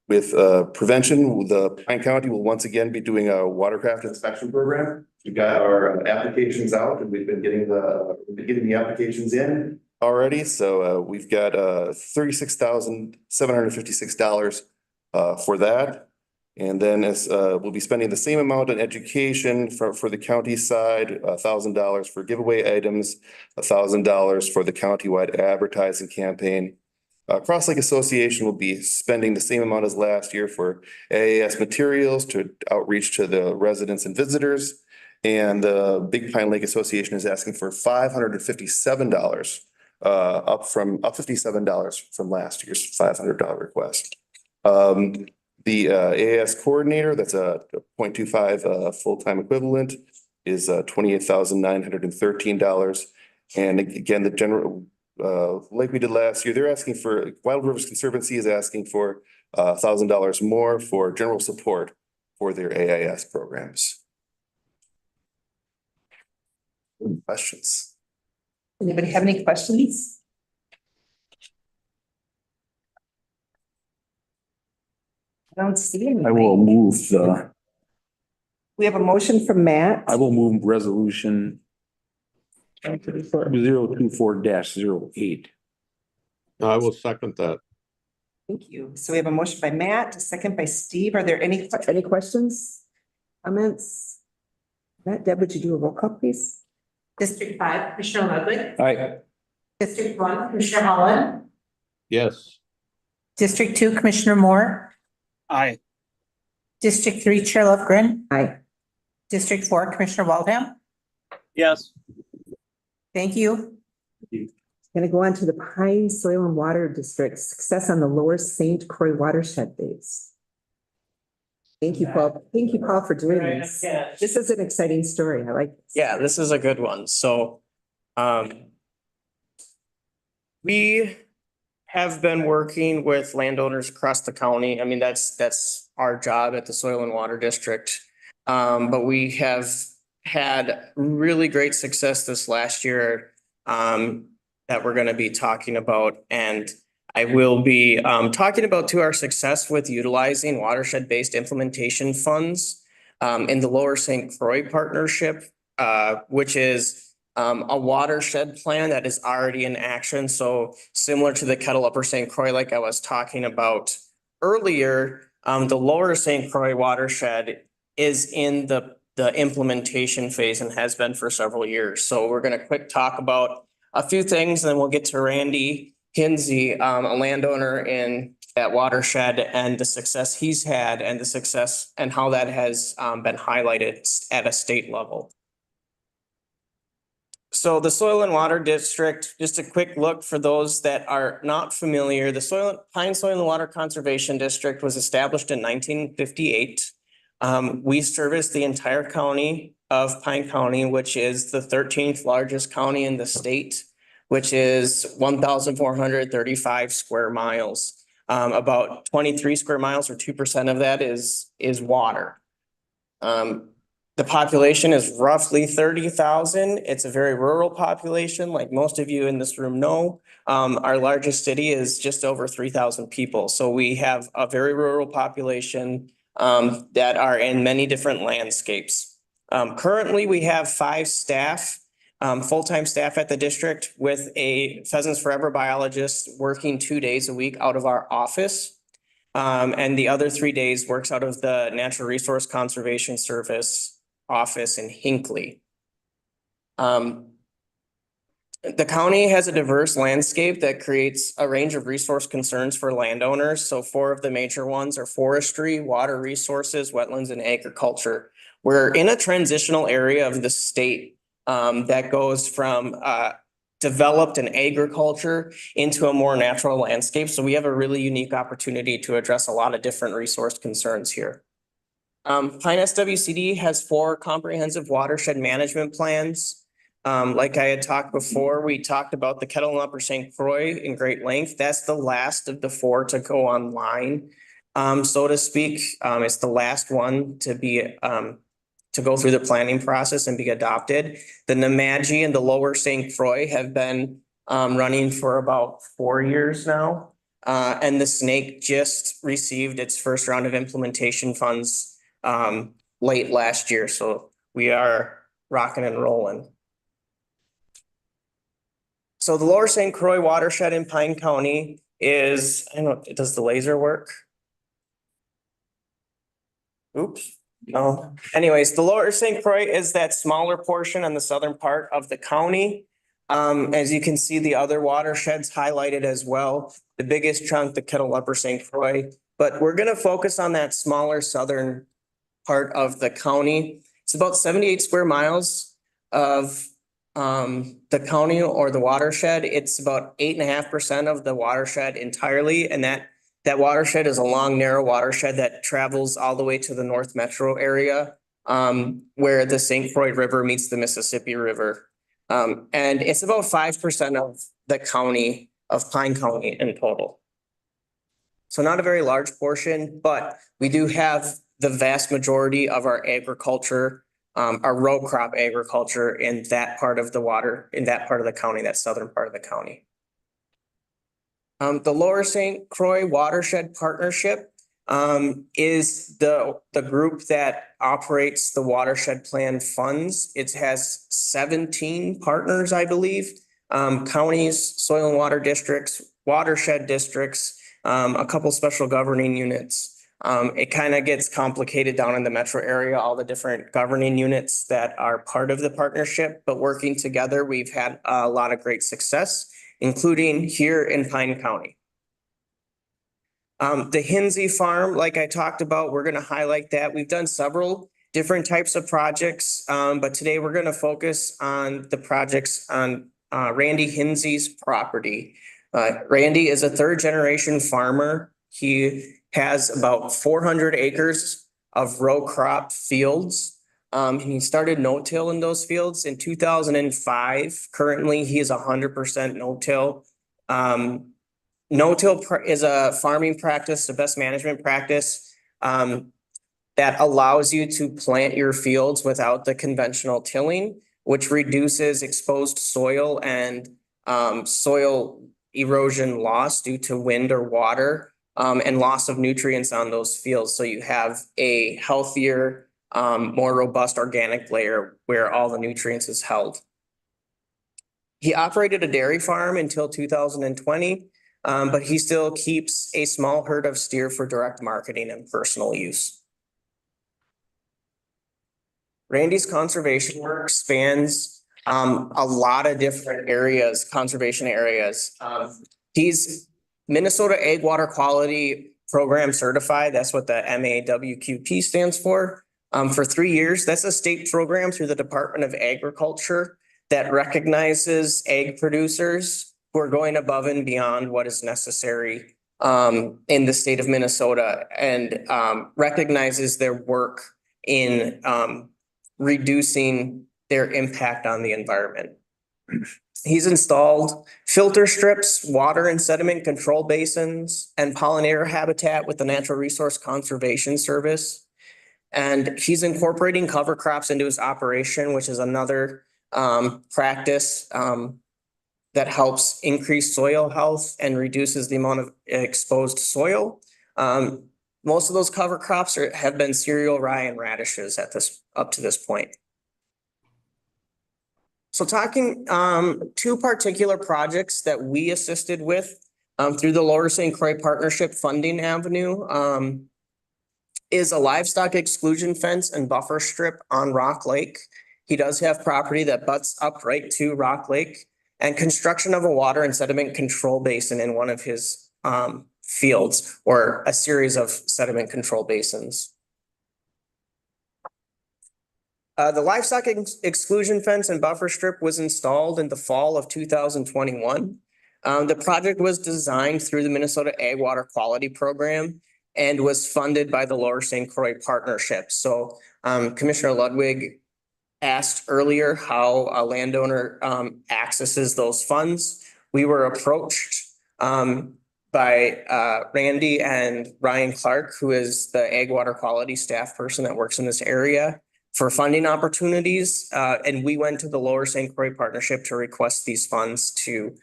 With prevention, the Pine County will once again be doing a watercraft inspection program. We've got our applications out and we've been getting the applications in already. So we've got $36,756 for that. And then as we'll be spending the same amount on education for the county side, $1,000 for giveaway items, $1,000 for the countywide advertising campaign. Cross Lake Association will be spending the same amount as last year for AAS materials to outreach to the residents and visitors. And the Big Pine Lake Association is asking for $557, up $57 from last year's $500 request. The AAS coordinator, that's a 0.25 full-time equivalent, is $28,913. And again, the general, like we did last year, they're asking for, Wild Rivers Conservancy is asking for $1,000 more for general support for their AIS programs. Any questions? Anybody have any questions? I don't see anything. I will move We have a motion from Matt. I will move resolution 024-08. I will second that. Thank you. So we have a motion by Matt, a second by Steve. Are there any questions, comments? Matt, Deb, would you do a roll call, please? District 5, Commissioner Ludwig. Aye. District 1, Commissioner Holland. Yes. District 2, Commissioner Moore. Aye. District 3, Chair Lofgren. Aye. District 4, Commissioner Waldham. Yes. Thank you. Gonna go on to the Pine Soil and Water District, success on the Lower St. Croix watershed base. Thank you, Paul. Thank you, Paul, for doing this. This is an exciting story. I like. This. Yeah, this is a good one. So, we have been working with landowners across the county. I mean, that's our job at the Soil and Water District. But we have had really great success this last year, that we're gonna be talking about. And I will be, talking about our success with utilizing watershed-based implementation funds, in the Lower St. Croix Partnership, which is a watershed plan that is already in action. So similar to the Kettle Upper St. Croix, like I was talking about earlier, the Lower St. Croix watershed is in the implementation phase and has been for several years. So we're gonna quick talk about a few things, and then we'll get to Randy Kinsey, a landowner in that watershed, and the success he's had and the success and how that has been highlighted at a state level. So the Soil and Water District, just a quick look for those that are not familiar, the Pine Soil and Water Conservation District was established in 1958. We service the entire county of Pine County, which is the 13th largest county in the state, which is 1,435 square miles. About 23 square miles or 2% of that is water. The population is roughly 30,000. It's a very rural population, like most of you in this room know. Our largest city is just over 3,000 people. So we have a very rural population that are in many different landscapes. Currently, we have 5 staff, full-time staff at the district, with a Pheasants Forever biologist working 2 days a week out of our office. And the other 3 days works out of the Natural Resource Conservation Service office in Hinckley. The county has a diverse landscape that creates a range of resource concerns for landowners. So 4 of the major ones are forestry, water resources, wetlands, and agriculture. We're in a transitional area of the state that goes from developed in agriculture into a more natural landscape. So we have a really unique opportunity to address a lot of different resource concerns here. Pine SWCD has 4 comprehensive watershed management plans. Like I had talked before, we talked about the Kettle and Upper St. Croix in great length. That's the last of the 4 to go online, so to speak. It's the last one to be to go through the planning process and be adopted. The Nemadji and the Lower St. Croix have been running for about 4 years now. And the Snake just received its first round of implementation funds late last year. So we are rocking and rolling. So the Lower St. Croix watershed in Pine County is, I don't know, does the laser work? Oops, no. Anyways, the Lower St. Croix is that smaller portion on the southern part of the county. As you can see, the other watersheds highlighted as well. The biggest chunk, the Kettle Upper St. Croix, but we're gonna focus on that smaller southern part of the county. It's about 78 square miles of the county or the watershed. It's about 8.5% of the watershed entirely. And that watershed is a long, narrow watershed that travels all the way to the North Metro area, where the St. Croix River meets the Mississippi River. And it's about 5% of the county of Pine County in total. So not a very large portion, but we do have the vast majority of our agriculture, our row crop agriculture in that part of the county, that southern part of the county. The Lower St. Croix Watershed Partnership is the group that operates the watershed plan funds. It has 17 partners, I believe. Counties, soil and water districts, watershed districts, a couple special governing units. It kind of gets complicated down in the metro area, all the different governing units that are part of the partnership, but working together, we've had a lot of great success, including here in Pine County. The Hinsey Farm, like I talked about, we're gonna highlight that. We've done several different types of projects, but today we're gonna focus on the projects on Randy Hinsey's property. Randy is a third generation farmer. He has about 400 acres of row crop fields. And he started no-till in those fields in 2005. Currently, he is 100% no-till. No-till is a farming practice, the best management practice that allows you to plant your fields without the conventional tilling, which reduces exposed soil and soil erosion loss due to wind or water and loss of nutrients on those fields. So you have a healthier, more robust organic layer where all the nutrients is held. He operated a dairy farm until 2020. But he still keeps a small herd of steer for direct marketing and personal use. Randy's conservation work spans a lot of different areas, conservation areas. He's Minnesota Ag Water Quality Program certified. That's what the MAWQP stands for 3 years. That's a state program through the Department of Agriculture that recognizes ag producers who are going above and beyond what is necessary in the state of Minnesota and recognizes their work in reducing their impact on the environment. He's installed filter strips, water and sediment control basins, and pollinator habitat with the Natural Resource Conservation Service. And he's incorporating cover crops into his operation, which is another practice that helps increase soil health and reduces the amount of exposed soil. Most of those cover crops have been cereal rye and radishes up to this point. So talking two particular projects that we assisted with through the Lower St. Croix Partnership Funding Avenue is a livestock exclusion fence and buffer strip on Rock Lake. He does have property that butts up right to Rock Lake, and construction of a water and sediment control basin in one of his fields, or a series of sediment control basins. The livestock exclusion fence and buffer strip was installed in the fall of 2021. The project was designed through the Minnesota Ag Water Quality Program and was funded by the Lower St. Croix Partnership. So Commissioner Ludwig asked earlier how a landowner accesses those funds. We were approached by Randy and Ryan Clark, who is the Ag Water Quality staff person that works in this area, for funding opportunities. And we went to the Lower St. Croix Partnership to request these funds to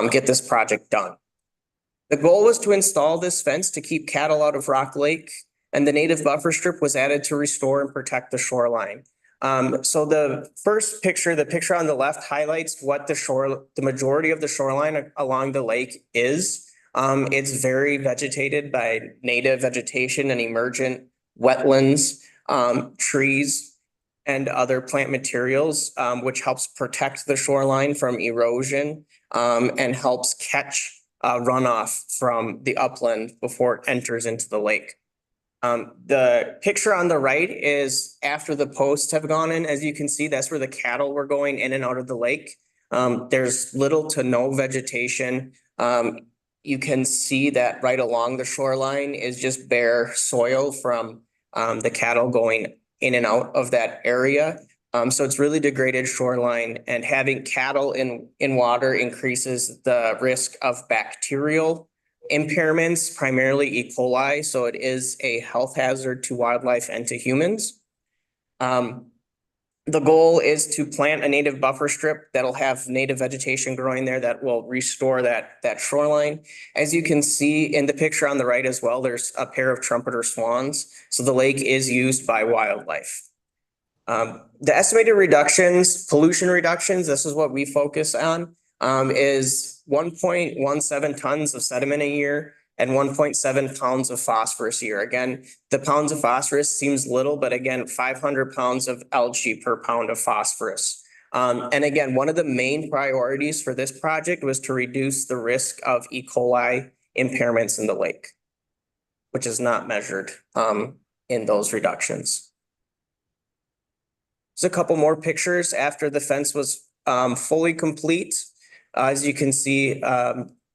get this project done. The goal was to install this fence to keep cattle out of Rock Lake, and the native buffer strip was added to restore and protect the shoreline. So the first picture, the picture on the left, highlights what the majority of the shoreline along the lake is. It's very vegetated by native vegetation and emergent wetlands, trees, and other plant materials, which helps protect the shoreline from erosion and helps catch runoff from the upland before it enters into the lake. The picture on the right is after the posts have gone in. As you can see, that's where the cattle were going in and out of the lake. There's little to no vegetation. You can see that right along the shoreline is just bare soil from the cattle going in and out of that area. So it's really degraded shoreline, and having cattle in water increases the risk of bacterial impairments, primarily E. coli. So it is a health hazard to wildlife and to humans. The The goal is to plant a native buffer strip that'll have native vegetation growing there that will restore that shoreline. As you can see in the picture on the right as well, there's a pair of trumpeter swans. So the lake is used by wildlife. The estimated reductions, pollution reductions, this is what we focus on, is 1.17 tons of sediment a year and 1.7 pounds of phosphorus a year. Again, the pounds of phosphorus seems little, but again, 500 pounds of algae per pound of phosphorus. And again, one of the main priorities for this project was to reduce the risk of E. coli impairments in the lake, which is not measured in those reductions. There's a couple more pictures after the fence was fully complete. As you can see,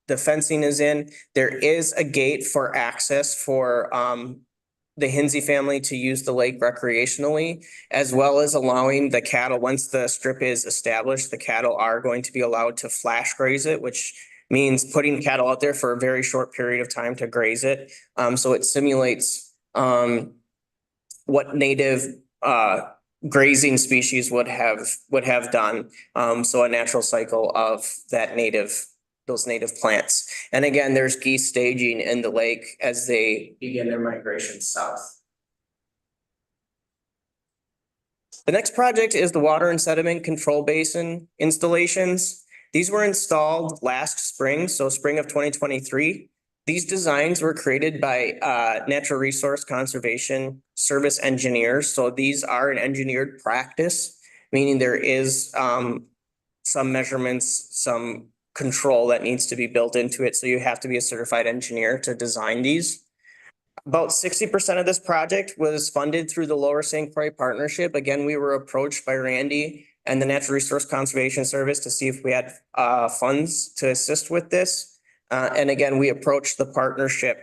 the fencing is in. There is a gate for access for the Hinsey family to use the lake recreationally, as well as allowing the cattle, once the strip is established, the cattle are going to be allowed to flash graze it, which means putting cattle out there for a very short period of time to graze it. So it simulates what native grazing species would have done. So a natural cycle of those native plants. And again, there's geese staging in the lake as they begin their migration south. The next project is the water and sediment control basin installations. These were installed last spring, so spring of 2023. These designs were created by Natural Resource Conservation Service engineers. So these are an engineered practice, meaning there is some measurements, some control that needs to be built into it. So you have to be a certified engineer to design these. About 60% of this project was funded through the Lower St. Croix Partnership. Again, we were approached by Randy and the Natural Resource Conservation Service to see if we had funds to assist with this. And again, we approached the partnership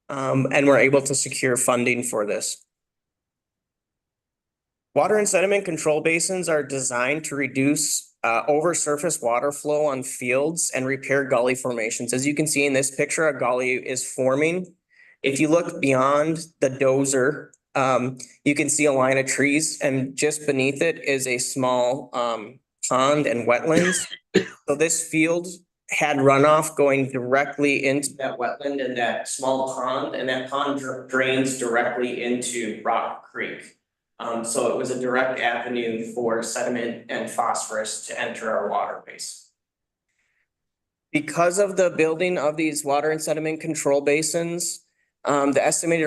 and were able to secure funding for this. Water and sediment control basins are designed to reduce over-surface water flow on fields and repair gully formations. As you can see in this picture, a gully is forming. If you look beyond the dozer, you can see a line of trees, and just beneath it is a small pond and wetlands. So this field had runoff going directly into that wetland and that small pond, and that pond drains directly into Rock Creek. So it was a direct avenue for sediment and phosphorus to enter our water base. Because of the building of these water and sediment control basins, the estimated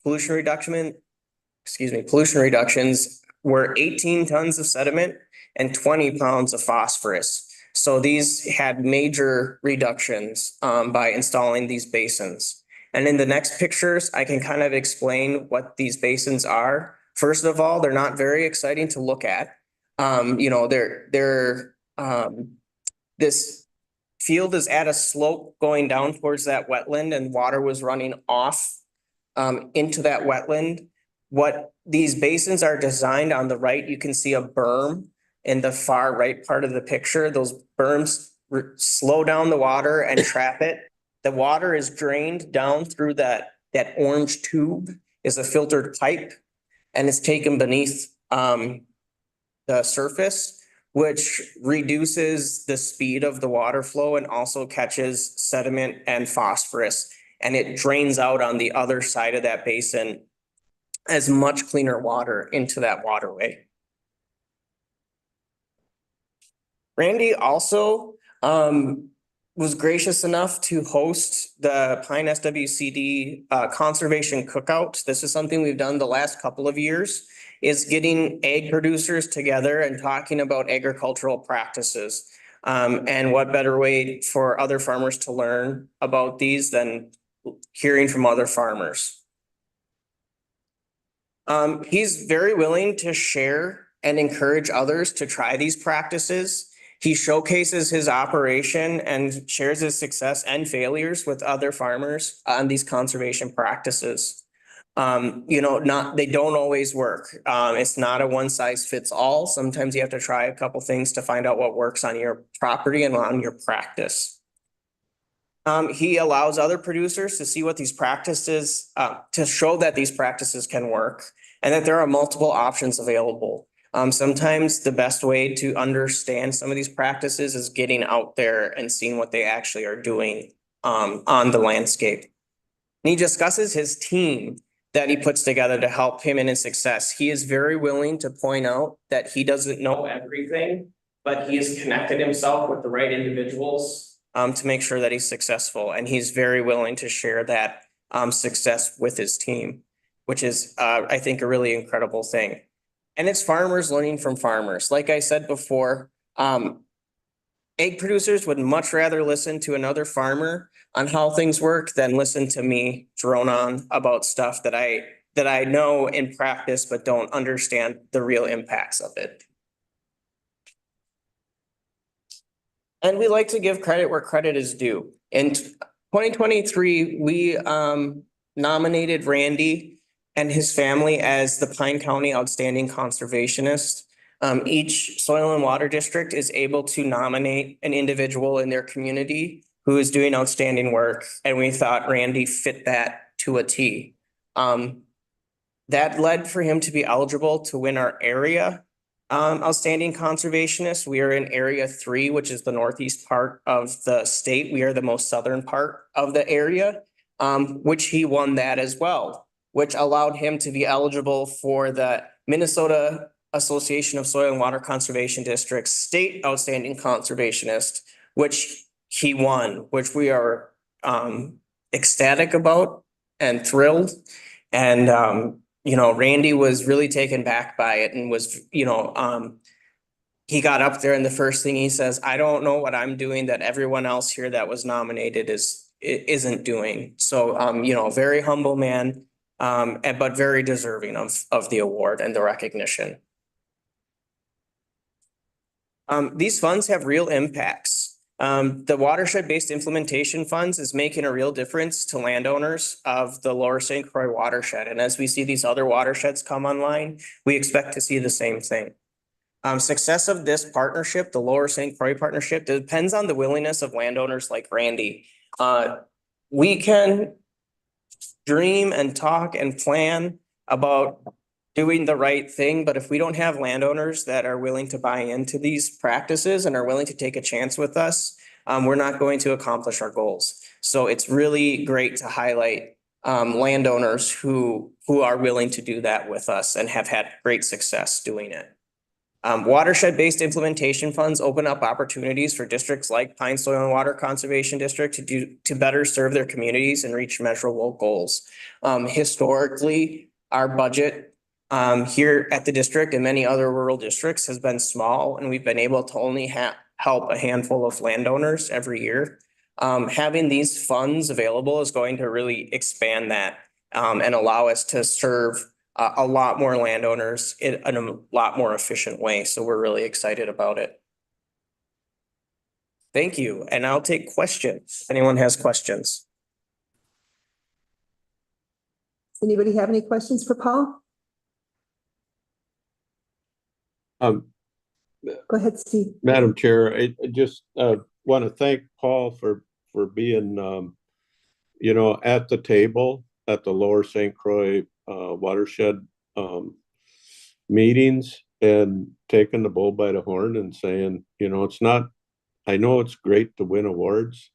pollution reductions were 18 tons of sediment and 20 pounds of phosphorus. So these had major reductions by installing these basins. And in the next pictures, I can kind of explain what these basins are. First of all, they're not very exciting to look at. This field is at a slope going down towards that wetland, and water was running off into that wetland. What these basins are designed on the right, you can see a berm in the far right part of the picture. Those berms slow down the water and trap it. The water is drained down through that orange tube is a filtered pipe, and it's taken beneath the surface, which reduces the speed of the water flow and also catches sediment and phosphorus. And it drains out on the other side of that basin as much cleaner water into that waterway. Randy also was gracious enough to host the Pine SWCD Conservation Cookout. This is something we've done the last couple of years, is getting ag producers together and talking about agricultural practices. And what better way for other farmers to learn about these than hearing from other farmers. He's very willing to share and encourage others to try these practices. He showcases his operation and shares his success and failures with other farmers on these conservation practices. They don't always work. It's not a one size fits all. Sometimes you have to try a couple things to find out what works on your property and on your practice. He allows other producers to see what these practices, to show that these practices can work. and that there are multiple options available. Sometimes the best way to understand some of these practices is getting out there and seeing what they actually are doing on the landscape. And he discusses his team that he puts together to help him in his success. He is very willing to point out that he doesn't know everything, but he has connected himself with the right individuals to make sure that he's successful. And he's very willing to share that success with his team, which is, I think, a really incredible thing. And it's farmers learning from farmers. Like I said before, egg producers would much rather listen to another farmer on how things work than listen to me drone on about stuff that I know in practice, but don't understand the real impacts of it. And we like to give credit where credit is due. In 2023, we nominated Randy and his family as the Pine County Outstanding Conservationist. Each soil and water district is able to nominate an individual in their community who is doing outstanding work, and we thought Randy fit that to a T. That led for him to be eligible to win our area Outstanding Conservationist. We are in Area 3, which is the northeast part of the state. We are the most southern part of the area, which he won that as well, which allowed him to be eligible for the Minnesota Association of Soil and Water Conservation Districts State Outstanding Conservationist, which he won, which we are ecstatic about and thrilled. And Randy was really taken back by it and was, he got up there and the first thing he says, I don't know what I'm doing that everyone else here that was nominated isn't doing. So, very humble man, but very deserving of the award and the recognition. These funds have real impacts. The watershed-based implementation funds is making a real difference to landowners of the Lower St. Croix watershed. And as we see these other watersheds come online, we expect to see the same thing. Success of this partnership, the Lower St. Croix partnership, depends on the willingness of landowners like Randy. We can dream and talk and plan about doing the right thing, but if we don't have landowners that are willing to buy into these practices and are willing to take a chance with us, we're not going to accomplish our goals. So it's really great to highlight landowners who are willing to do that with us and have had great success doing it. Watershed-based implementation funds open up opportunities for districts like Pine Soil and Water Conservation District to better serve their communities and reach measurable goals. Historically, our budget here at the district and many other rural districts has been small, and we've been able to only help a handful of landowners every year. Having these funds available is going to really expand that and allow us to serve a lot more landowners in a lot more efficient way. So we're really excited about it. Thank you. And I'll take questions. If anyone has questions. Does anybody have any questions for Paul? Go ahead, Steve. Madam Chair, I just want to thank Paul for being, at the table at the Lower St. Croix watershed meetings and taking the bull by the horn and saying, it's not, I know it's great to win awards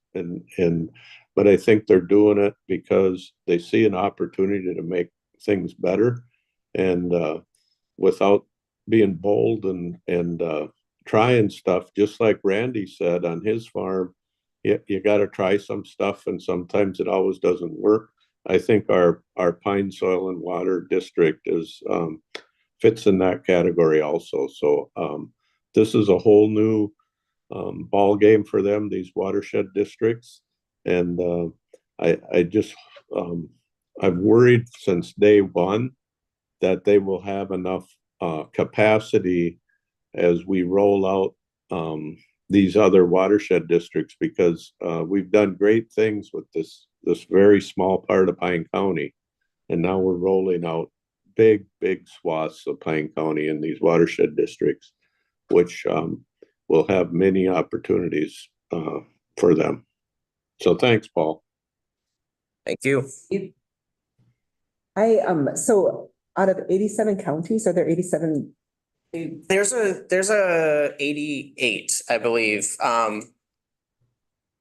but I think they're doing it because they see an opportunity to make things better and without being bold and trying stuff, just like Randy said on his farm, you got to try some stuff and sometimes it always doesn't work. I think our Pine Soil and Water District fits in that category also. So this is a whole new ball game for them, these watershed districts. And I've worried since day one that they will have enough capacity as we roll out these other watershed districts, because we've done great things with this very small part of Pine County. And now we're rolling out big swaths of Pine County in these watershed districts, which will have many opportunities for them. So thanks, Paul. Thank you. So Out of 87 counties, are there 87? There's a 88, I believe.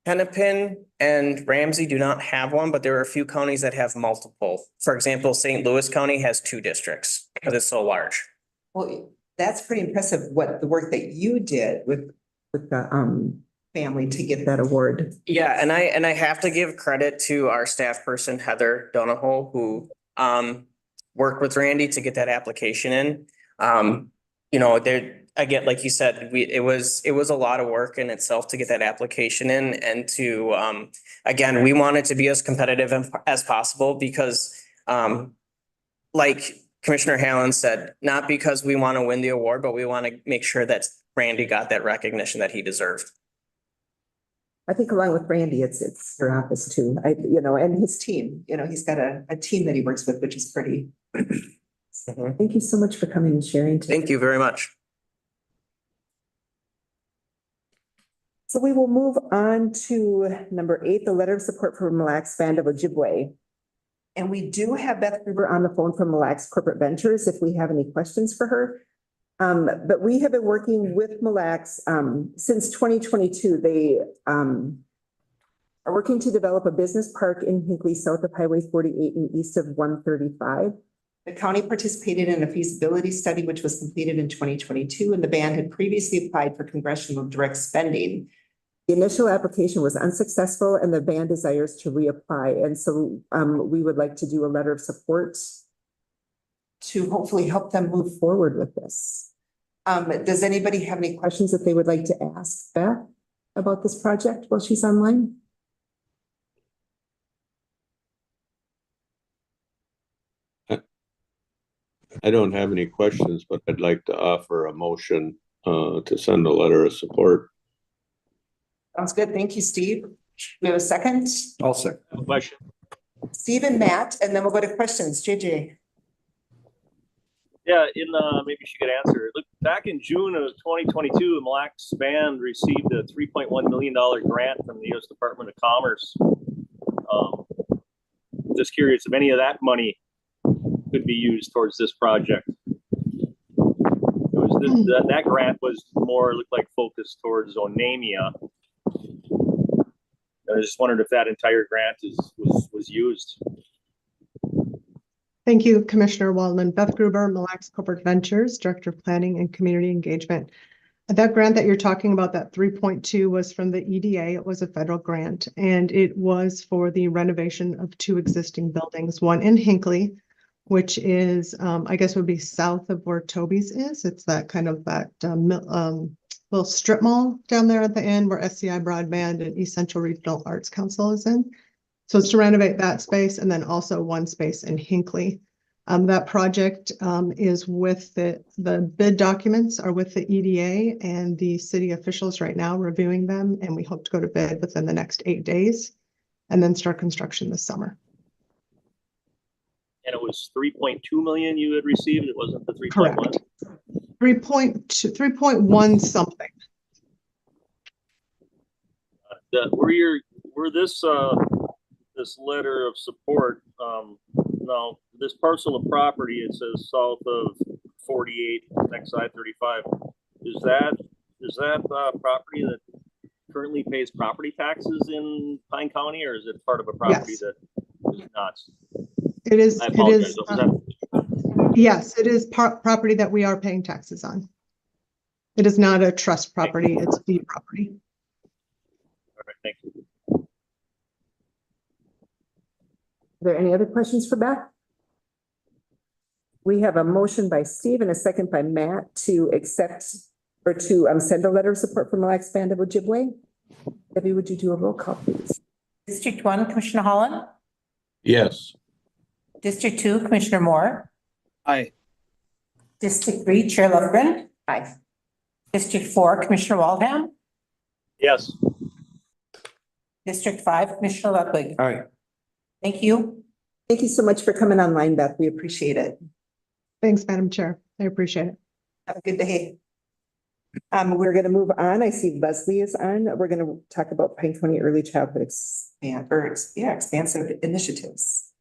Hennepin and Ramsey do not have one, but there are a few counties that have multiple. For example, St. Louis County has 2 districts because it's so large. Well, that's pretty impressive, what the work that you did with the family to get that award. Yeah, and I have to give credit to our staff person, Heather Donahoe, who worked with Randy to get that application in. You know, I get, like you said, it was a lot of work in itself to get that application in and to again, we wanted to be as competitive as possible because like Commissioner Hallen said, not because we want to win the award, but we want to make sure that Randy got that recognition that he deserved. I think along with Randy, it's your office too, and his team, he's got a team that he works with, which is pretty. Thank you so much for coming and sharing today. Thank you very much. So we will move on to number 8, the letter of support for Mille Lacs Band of Ojibwe. And we do have Beth Gruber on the phone from Mille Lacs Corporate Ventures if we have any questions for her. But we have been working with Mille Lacs since 2022. They are working to develop a business park in Hinckley, south of Highway 48 and east of 135. The county participated in a feasibility study, which was completed in 2022, and the band had previously applied for congressional direct spending. The initial application was unsuccessful and the band desires to reapply. And so we would like to do a letter of support to hopefully help them move forward with this. Does anybody have any questions that they would like to ask Beth about this project while she's online? I don't have any questions, but I'd like to offer a motion to send a letter of support. Sounds good. Thank you, Steve. We have a second? I'll second. Question. Steve and Matt, and then we'll go to questions. JJ. Yeah, maybe she could answer. Look, back in June of 2022, Mille Lacs Band received a $3.1 million grant from the U.S. Department of Commerce. Just curious if any of that money could be used towards this project. That grant was more looked like focused towards Onamia. I just wondered if that entire grant was used. Thank you, Commissioner Waldman. Beth Gruber, Mille Lacs Corporate Ventures, Director of Planning and Community Engagement. That grant that you're talking about, that 3.2, was from the EDA. It was a federal grant, and it was for the renovation of 2 existing buildings, one in Hinckley, which is, I guess would be south of where Toby's is. It's that kind of that little strip mall down there at the end where SCI Broadband and East Central Regional Arts Council is in. So it's to renovate that space, and then also one space in Hinckley. That project is with the bid documents are with the EDA and the city officials right now reviewing them, and we hope to go to bid within the next 8 days and then start construction this summer. And it was 3.2 million you had received. It wasn't the 3.1. Correct. 3.1 something. Were this letter of support, now this parcel of property, it says south of 48, next I-35. Is that property that currently pays property taxes in Pine County, or is it part of a property Yes. that is not? It is. I apologize. Yes, it is property that we are paying taxes on. It is not a trust property, it's fee property. All right, thank you. Are there any other questions for Beth? We have a motion by Steve and a second by Matt to accept or to send a letter of support from Mille Lacs Band of Ojibwe. Debbie, would you do a roll call, please? District 1, Commissioner Holland. Yes. District 2, Commissioner Moore. Aye. District 3, Chair Lundgren. Aye. District 4, Commissioner Waldham. Yes. District 5, Commissioner Ludwig. All right. Thank you. Thank you so much for coming online, Beth. We appreciate it. Thanks, Madam Chair. I appreciate it. Have a good day. We're going to move on. I see Leslie is on. We're going to talk about Pine County Early Childhood expansive initiatives.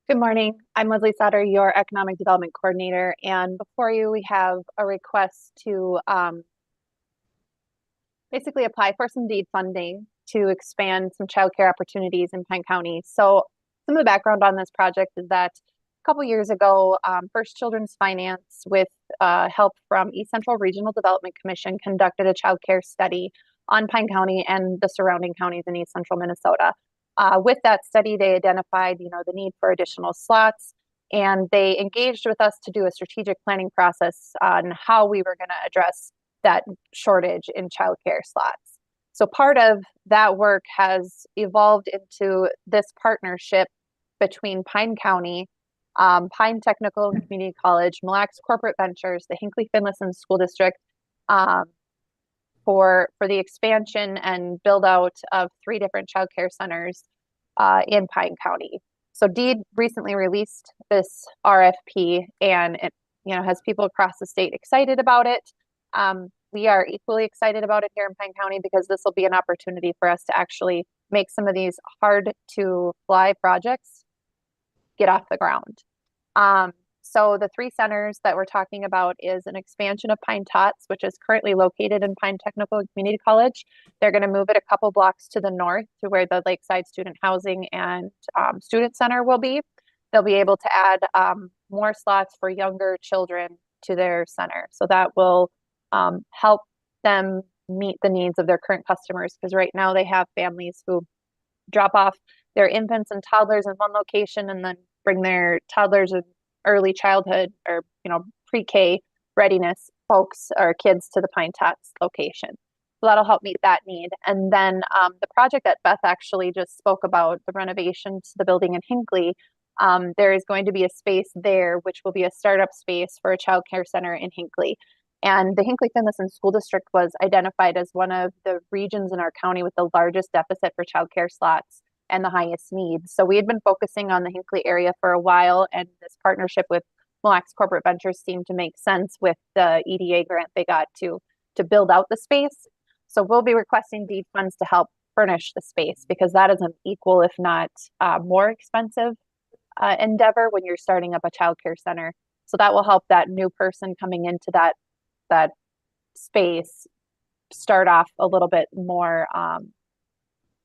Good morning. I'm Leslie Sauter, your Economic Development Coordinator. And before you, we have a request to basically apply for some deed funding to expand some childcare opportunities in Pine County. So some of the background on this project is that a couple years ago, First Children's Finance, with help from East Central Regional Development Commission, conducted a childcare study on Pine County and the surrounding counties in East Central Minnesota. With that study, they identified, the need for additional slots, and they engaged with us to do a strategic planning process on how we were going to address that shortage in childcare slots. So part of that work has evolved into this partnership between Pine County, Pine Technical and Community College, Mille Lacs Corporate Ventures, the Hinckley-Finlayson School District, for the expansion and build out of 3 different childcare centers in Pine County. So DEED recently released this RFP, and it has people across the state excited about it. We are equally excited about it here in Pine County because this will be an opportunity for us to actually make some of these hard to fly projects get off the ground. So the 3 centers that we're talking about is an expansion of Pine Tots, which is currently located in Pine Technical and Community College. They're going to move it a couple blocks to the north to where the Lakeside Student Housing and Student Center will be. They'll be able to add more slots for younger children to their center. So that will help them meet the needs of their current customers, because right now they have families who drop off their infants and toddlers in one location and then bring their toddlers and early childhood or pre-K readiness folks or kids to the Pine Tots location. So that'll help meet that need. And then the project that Beth actually just spoke about, the renovation to the building in Hinckley, there is going to be a space there which will be a startup space for a child care center in Hinckley. And the Hinckley-Finlayson School District was identified as one of the regions in our county with the largest deficit for child care slots and the highest needs. So we had been focusing on the Hinckley area for a while, and this partnership with Mille Lacs Corporate Ventures seemed to make sense with the EDA grant they got to build out the space. So we'll be requesting deed funds to help furnish the space, because that is an equal, if not more expensive endeavor when you're starting up a child care center. So that will help that new person coming into that space start off a little bit more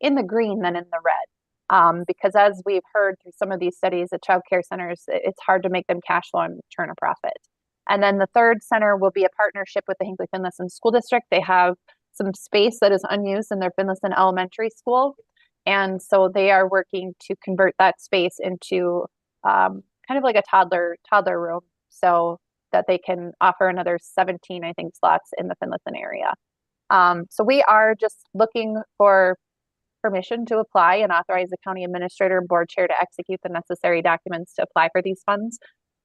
in the green than in the red. Because as we've heard through some of these studies at child care centers, it's hard to make them cash flow and turn a profit. And then the third center will be a partnership with the Hinckley-Finlayson School District. They have some space that is unused in their Finlayson Elementary School. And so they are working to convert that space into kind of like a toddler room, so that they can offer another 17, I think, slots in the Finlayson area. So we are just looking for permission to apply and authorize the county administrator and board chair to execute the necessary documents to apply for these funds.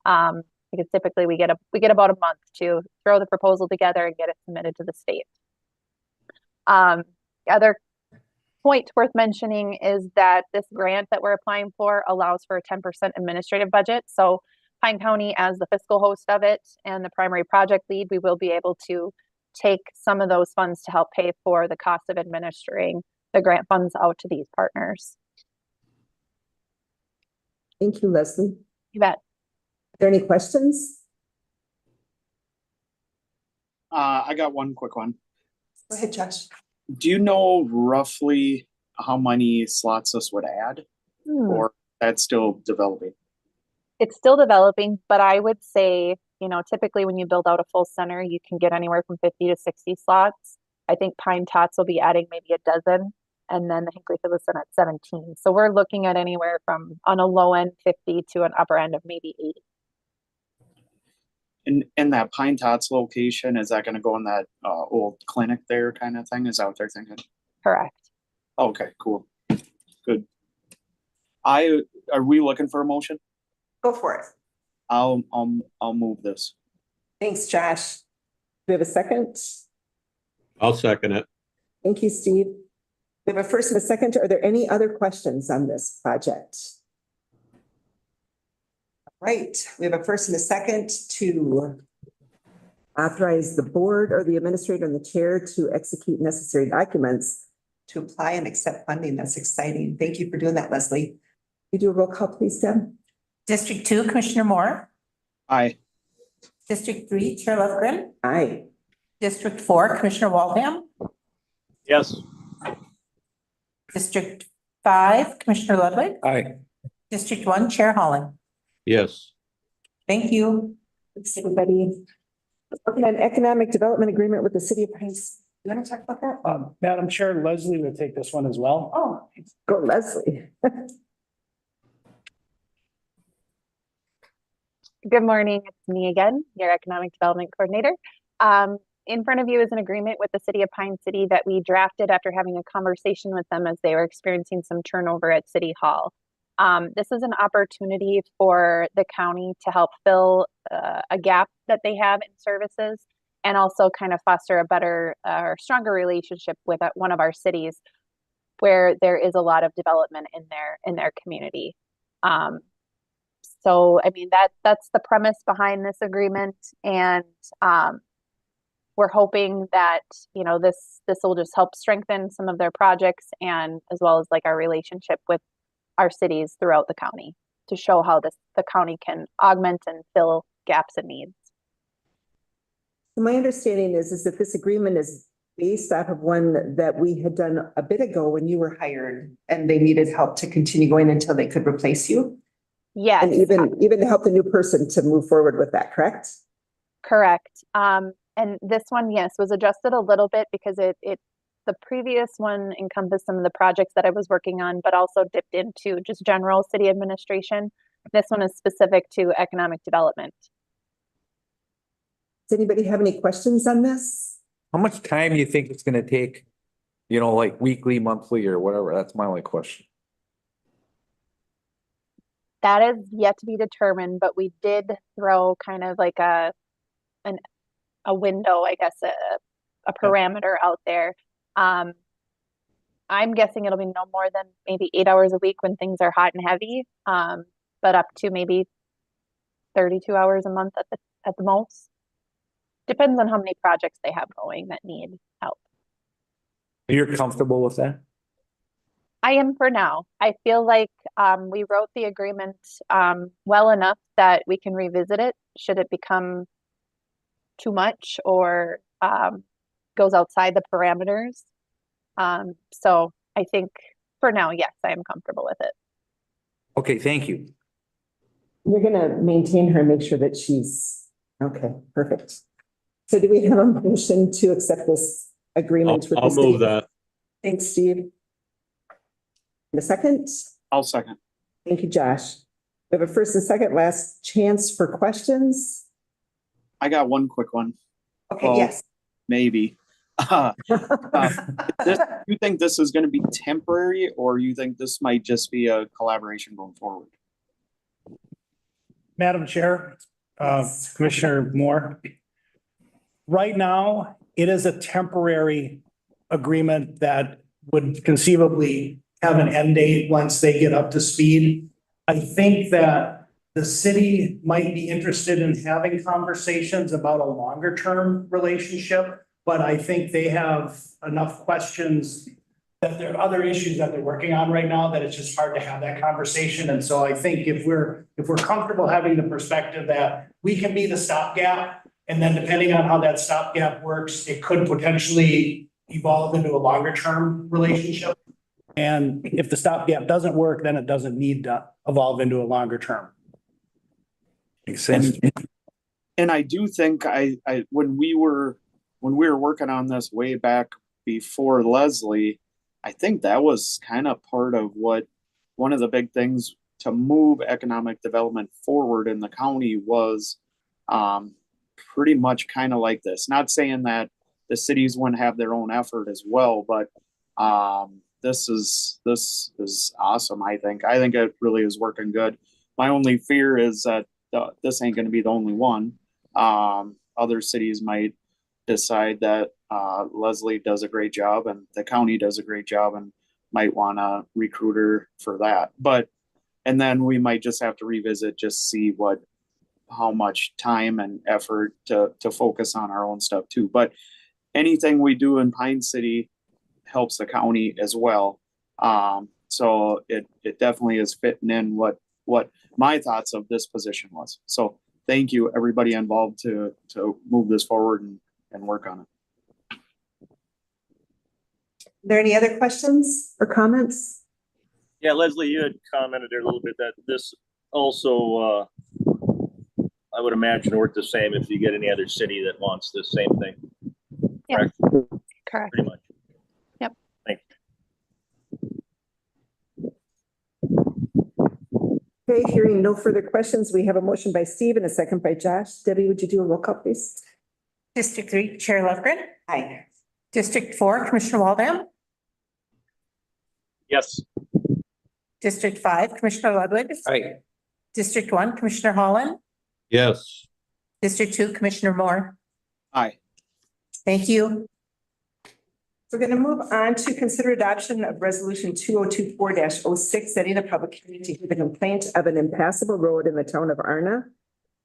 Because typically we get about a month to throw the proposal together and get it submitted to the state. The other point worth mentioning is that this grant that we're applying for allows for a 10% administrative budget. So Pine County, as the fiscal host of it and the primary project lead, we will be able to take some of those funds to help pay for the cost of administering the grant funds out to these partners. Thank you, Leslie. You bet. Are there any questions? I got one quick one. Go ahead, Josh. Do you know roughly how many slots this would add, or that's still developing? It's still developing, but I would say, typically when you build out a full center, you can get anywhere from 50 to 60 slots. I think Pine Tots will be adding maybe a dozen, and then the Hinckley-Finlayson at 17. So we're looking at anywhere from, on a low end, 50 to an upper end of maybe 80. In that Pine Tots location, is that going to go in that old clinic there kind of thing? Is that what they're thinking? Correct. Okay, cool. Good. Are we looking for a motion? Go for it. I'll move this. Thanks, Josh. Do we have a second? I'll second it. Thank you, Steve. We have a first and a second. Are there any other questions on this project? Right, we have a first and a second to authorize the board or the administrator and the chair to execute necessary documents to apply and accept funding. That's exciting. Thank you for doing that, Leslie. You do a roll call, please, Deb. District 2, Commissioner Moore. Aye. District 3, Chair Lundgren. Aye. District 4, Commissioner Waldham. Yes. District 5, Commissioner Ludwig. Aye. District 1, Chair Holland. Yes. Thank you. Thanks, everybody. Working on economic development agreement with the city of Pines. You want to talk about that? Madam Chair, Leslie will take this one as well. Oh, go Leslie. Good morning, it's me again, your Economic Development Coordinator. In front of you is an agreement with the City of Pine City that we drafted after having a conversation with them as they were experiencing some turnover at City Hall. This is an opportunity for the county to help fill a gap that they have in services and also kind of foster a better or stronger relationship with one of our cities where there is a lot of development in their community. So, I mean, that's the premise behind this agreement. And we're hoping that, you know, this will just help strengthen some of their projects and as well as like our relationship with our cities throughout the county to show how the county can augment and fill gaps and needs. My understanding is that this agreement is based off of one that we had done a bit ago when you were hired and they needed help to continue going until they could replace you. Yes. And even to help the new person to move forward with that, correct? Correct. And this one, yes, was adjusted a little bit because the previous one encompassed some of the projects that I was working on, but also dipped into just general city administration. This one is specific to economic development. Does anybody have any questions on this? How much time do you think it's gonna take? You know, like weekly, monthly, or whatever? That's my only question. That is yet to be determined, but we did throw kind of like a window, I guess, a parameter out there. I'm guessing it'll be no more than maybe 8 hours a week when things are hot and heavy, but up to maybe 32 hours a month at the most. Depends on how many projects they have going that need help. You're comfortable with that? I am for now. I feel like we wrote the agreement well enough that we can revisit it should it become too much or goes outside the parameters. So I think for now, yes, I am comfortable with it. Okay, thank you. You're gonna maintain her and make sure that she's, okay, perfect. So do we have a motion to accept this agreement? with the I'll move city? that. Thanks, Steve. And a second? I'll second. Thank you, Josh. We have a first and second, last chance for questions. I got one quick one, Okay, Well, yes. maybe. You think this is gonna be temporary or you think this might just be a collaboration going forward? Madam Chair, Commissioner Moore. Right now, it is a temporary agreement that would conceivably have an end date once they get up to speed. I think that the city might be interested in having conversations about a longer term relationship, but I think they have enough questions that there are other issues that they're working on right now that it's just hard to have that conversation. And so I think if we're comfortable having the perspective that we can be the stopgap, and then depending on how that stopgap works, it could potentially evolve into a longer term relationship. And if the stopgap doesn't work, then it doesn't need to evolve into a longer term. Makes sense. And I do think when we were working on this way back before Leslie, I think that was kind of part of what one of the big things to move economic development forward in the county was pretty much kind of like this. Not saying that the cities wouldn't have their own effort as well, but this is awesome. I think it really is working good. My only fear is that this ain't going to be the only one. Other cities might decide that Leslie does a great job and the county does a great job and might want to recruit her for that. And then we might just have to revisit, just see how much time and effort to focus on our own stuff too. But anything we do in Pine City helps the county as well. So it definitely is fitting in what what my thoughts of this position was. So thank you, everybody involved to move this forward and work on it. Are there any other questions or comments? Yeah, Leslie, you had commented there a little bit that this also, I would imagine worked the same if you get any other city that wants the same thing. Yeah. Correct? Correct. Pretty much. Yep. Thank you. Okay, hearing no further questions, we have a motion by Steve and a second by Josh. Debbie, would you do a roll call, please? District 3, Chair Lufgren. Aye. District 4, Commissioner Waldam. Yes. District 5, Commissioner Ludwig. Aye. District 1, Commissioner Holland. Yes. District 2, Commissioner Moore. Aye. Thank you. We're going to move on to consider adoption of resolution 2024-06, setting a public hearing to hear the complaint of an impassable road in the town of Arna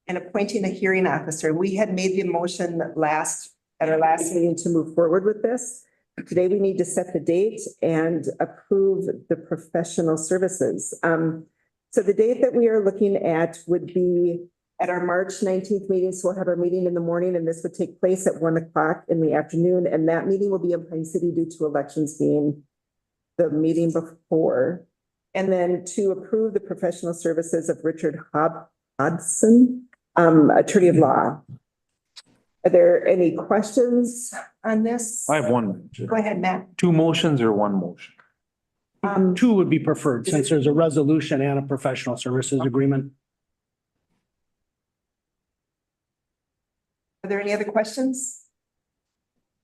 and appointing a hearing officer. We had made the motion at our last meeting to move forward with this. Today, we need to set the date and approve the professional services. So the date that we are looking at would be at our March 19th meeting. So we'll have our meeting in the morning, and this would take place at 1 o'clock in the afternoon. And that meeting will be in Pine City due to elections being the meeting before. And then to approve the professional services of Richard Hodson, attorney of law. Are there any questions on this? I have one. Go ahead, Matt. 2 motions or 1 motion? Two would be preferred since there's a resolution and a professional services agreement. Are there any other questions?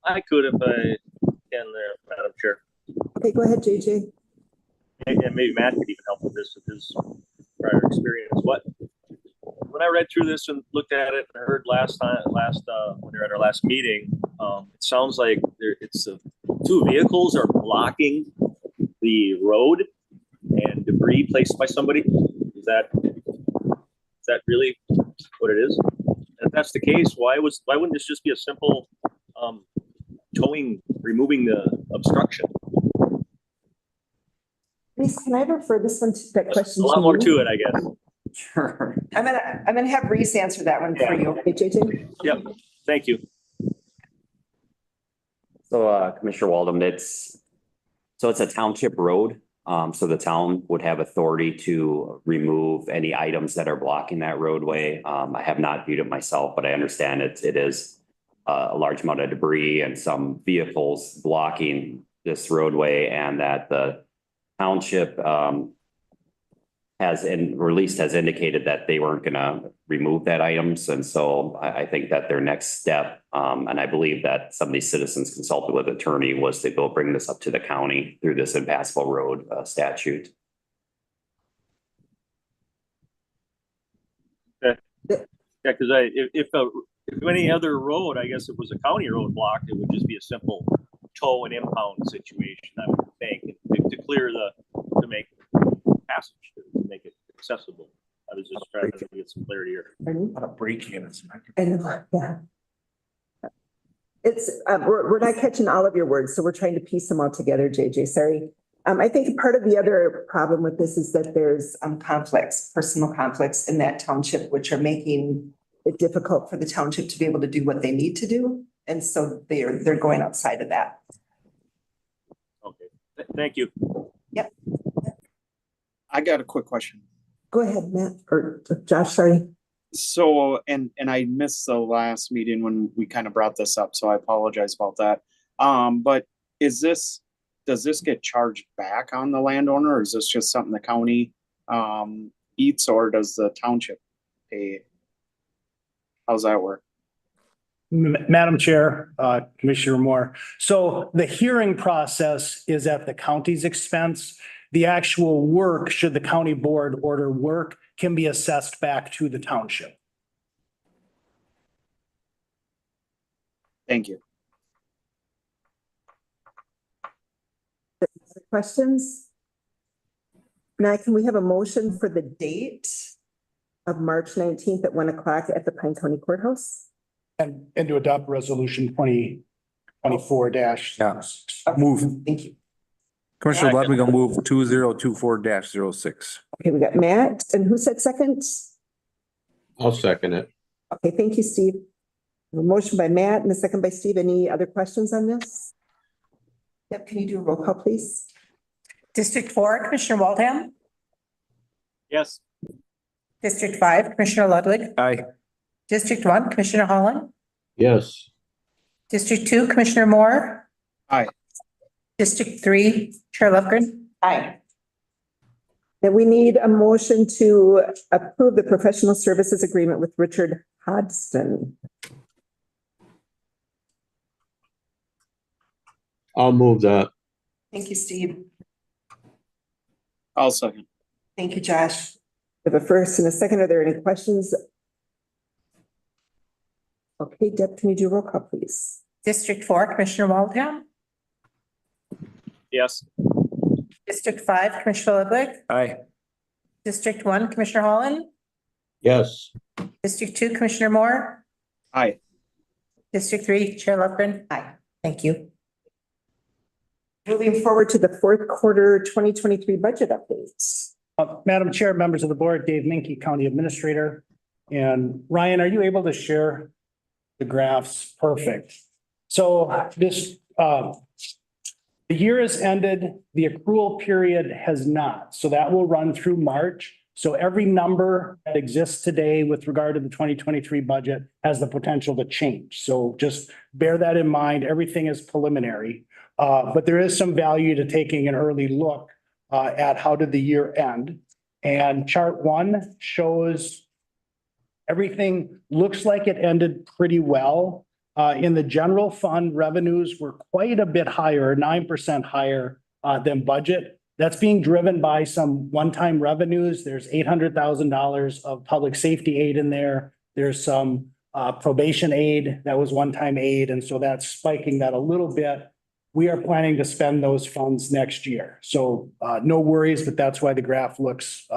I could if I can there, Madam Chair. Okay, go ahead, JJ. And maybe Matt could even help with this with his prior experience. When I read through this and looked at it and heard when we were at our last meeting, it sounds like it's 2 vehicles are blocking the road and debris placed by somebody. Is that really what it is? And if that's the case, why wouldn't this just be a simple removing the obstruction? Please, can I refer this one to that question? A lot more to it, I guess. Sure. I'm gonna have Reese answer that one for you. Okay, JJ? Yep. Thank you. So Commissioner Waldem, it's a township road. So the town would have authority to remove any items that are blocking that roadway. I have not viewed it myself, but I understand it is a large amount of debris and some vehicles blocking this roadway, and that the township has indicated that they weren't going to remove that items. And so I think that their next step, and I believe that some of these citizens consulted with attorney, was to go bring this up to the county through this impassable road statute. Yeah, because if any other road, I guess it was a county road blocked, it would just be a simple tow and impound situation, I would think, to clear to make passage, to make it accessible. I was just trying to get some clarity here. What a break in. I know, yeah. It's, we're not catching all of your words, so we're trying to piece them all together, JJ, sorry. I think part of the other problem with this is that there's personal conflicts in that township, which are making it difficult for the township to be able to do what they need to do. And so they're going outside of that. Okay, thank you. Yep. I got a quick question. Go ahead, Matt, or Josh, sorry. So, and I missed the last meeting when we kind of brought this up, so I apologize about that. But does this get charged back on the landowner, or is this just something the county eats, or does the township pay? How's that work? Madam Chair, Commissioner Moore. So the hearing process is at the county's expense. The actual work, should the county board order work, can be assessed back to the township. Thank you. Questions? Now, can we have a motion for the date of March 19th at 1 o'clock at the Pine County Courthouse? And to adopt resolution 2024 dash. Yeah. Move. Thank you. Commissioner Ludwig will move 2024-06. Okay, we got Matt, and who said second? I'll second it. Okay, thank you, Steve. A motion by Matt and a second by Steve. Any other questions on this? Yep, can you do a roll call, please? District 4, Commissioner Waldham. Yes. District 5, Commissioner Ludwig. Aye. District 1, Commissioner Holland. Yes. District 2, Commissioner Moore. Aye. District 3, Chair Lufgren. Aye. Then we need a motion to approve the professional services agreement with Richard Hodgson. I'll move that. Thank you, Steve. I'll second. Thank you, Josh. We have a first and a second. Are there any questions? Okay, Deb, can you do a roll call, please? District 4, Commissioner Waldham. Yes. District 5, Commissioner Ludwig. Aye. District 1, Commissioner Holland. Yes. District 2, Commissioner Moore. Aye. District 3, Chair Lufgren. Aye. Thank you. Moving forward to the fourth quarter 2023 budget updates. Madam Chair, members of the board, Dave Minke, County Administrator. And Ryan, are you able to share the graphs? Perfect. So this, the year has ended, the accrual period has not. So that will run through March. So every number that exists today with regard to the 2023 budget has the potential to change. So just bear that in mind. Everything is preliminary. But there is some value to taking an early look at how did the year end. And chart 1 shows everything looks like it ended pretty well. In the general fund, revenues were quite a bit higher, 9% higher than budget. That's being driven by some one-time revenues. There's $800,000 of public safety aid in there. There's some probation aid that was one-time aid. And so that's spiking that a little bit. We are planning to spend those funds next year. So no worries, but that's why the graph looks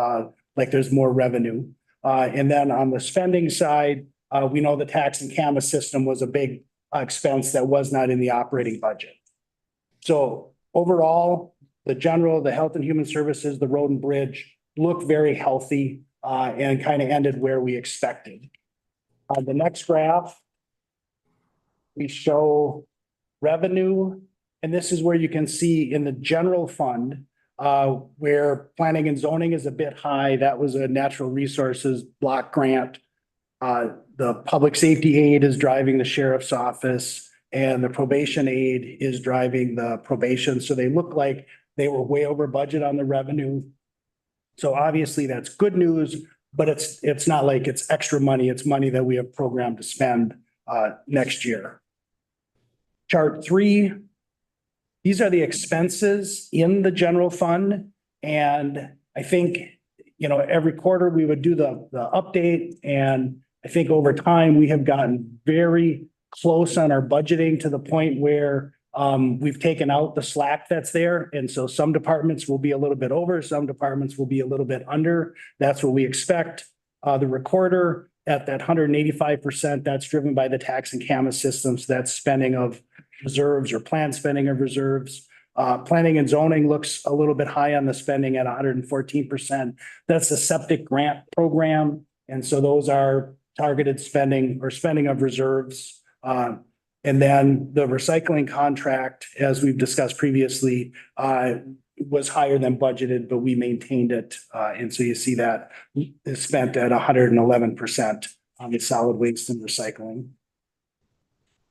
like there's more revenue. And then on the spending side, we know the tax and CAMA system was a big expense that was not in the operating budget. So overall, the general, the health and human services, the road and bridge look very healthy and kind of ended where we expected. On the next graph, we show revenue. And this is where you can see in the general fund, where planning and zoning is a bit high. That was a natural resources block grant. The public safety aid is driving the sheriff's office, and the probation aid is driving the probation. So they look like they were way over budget on the revenue. So obviously that's good news, but it's not like it's extra money. It's money that we have programmed to spend next year. Chart 3. These are the expenses in the general fund. And I think, you know, every quarter we would do the update. And I think over time we have gotten very close on our budgeting to the point where we've taken out the slack that's there. And so some departments will be a little bit over, some departments will be a little bit under. That's what we expect. The recorder at that 185%, that's driven by the tax and CAMA systems. That's spending of reserves or planned spending of reserves. Planning and zoning looks a little bit high on the spending at 114%. That's the septic grant program. And so those are targeted spending or spending of reserves. And then the recycling contract, as we've discussed previously, was higher than budgeted, but we maintained it. And so you see that is spent at 111% on the solid waste and recycling.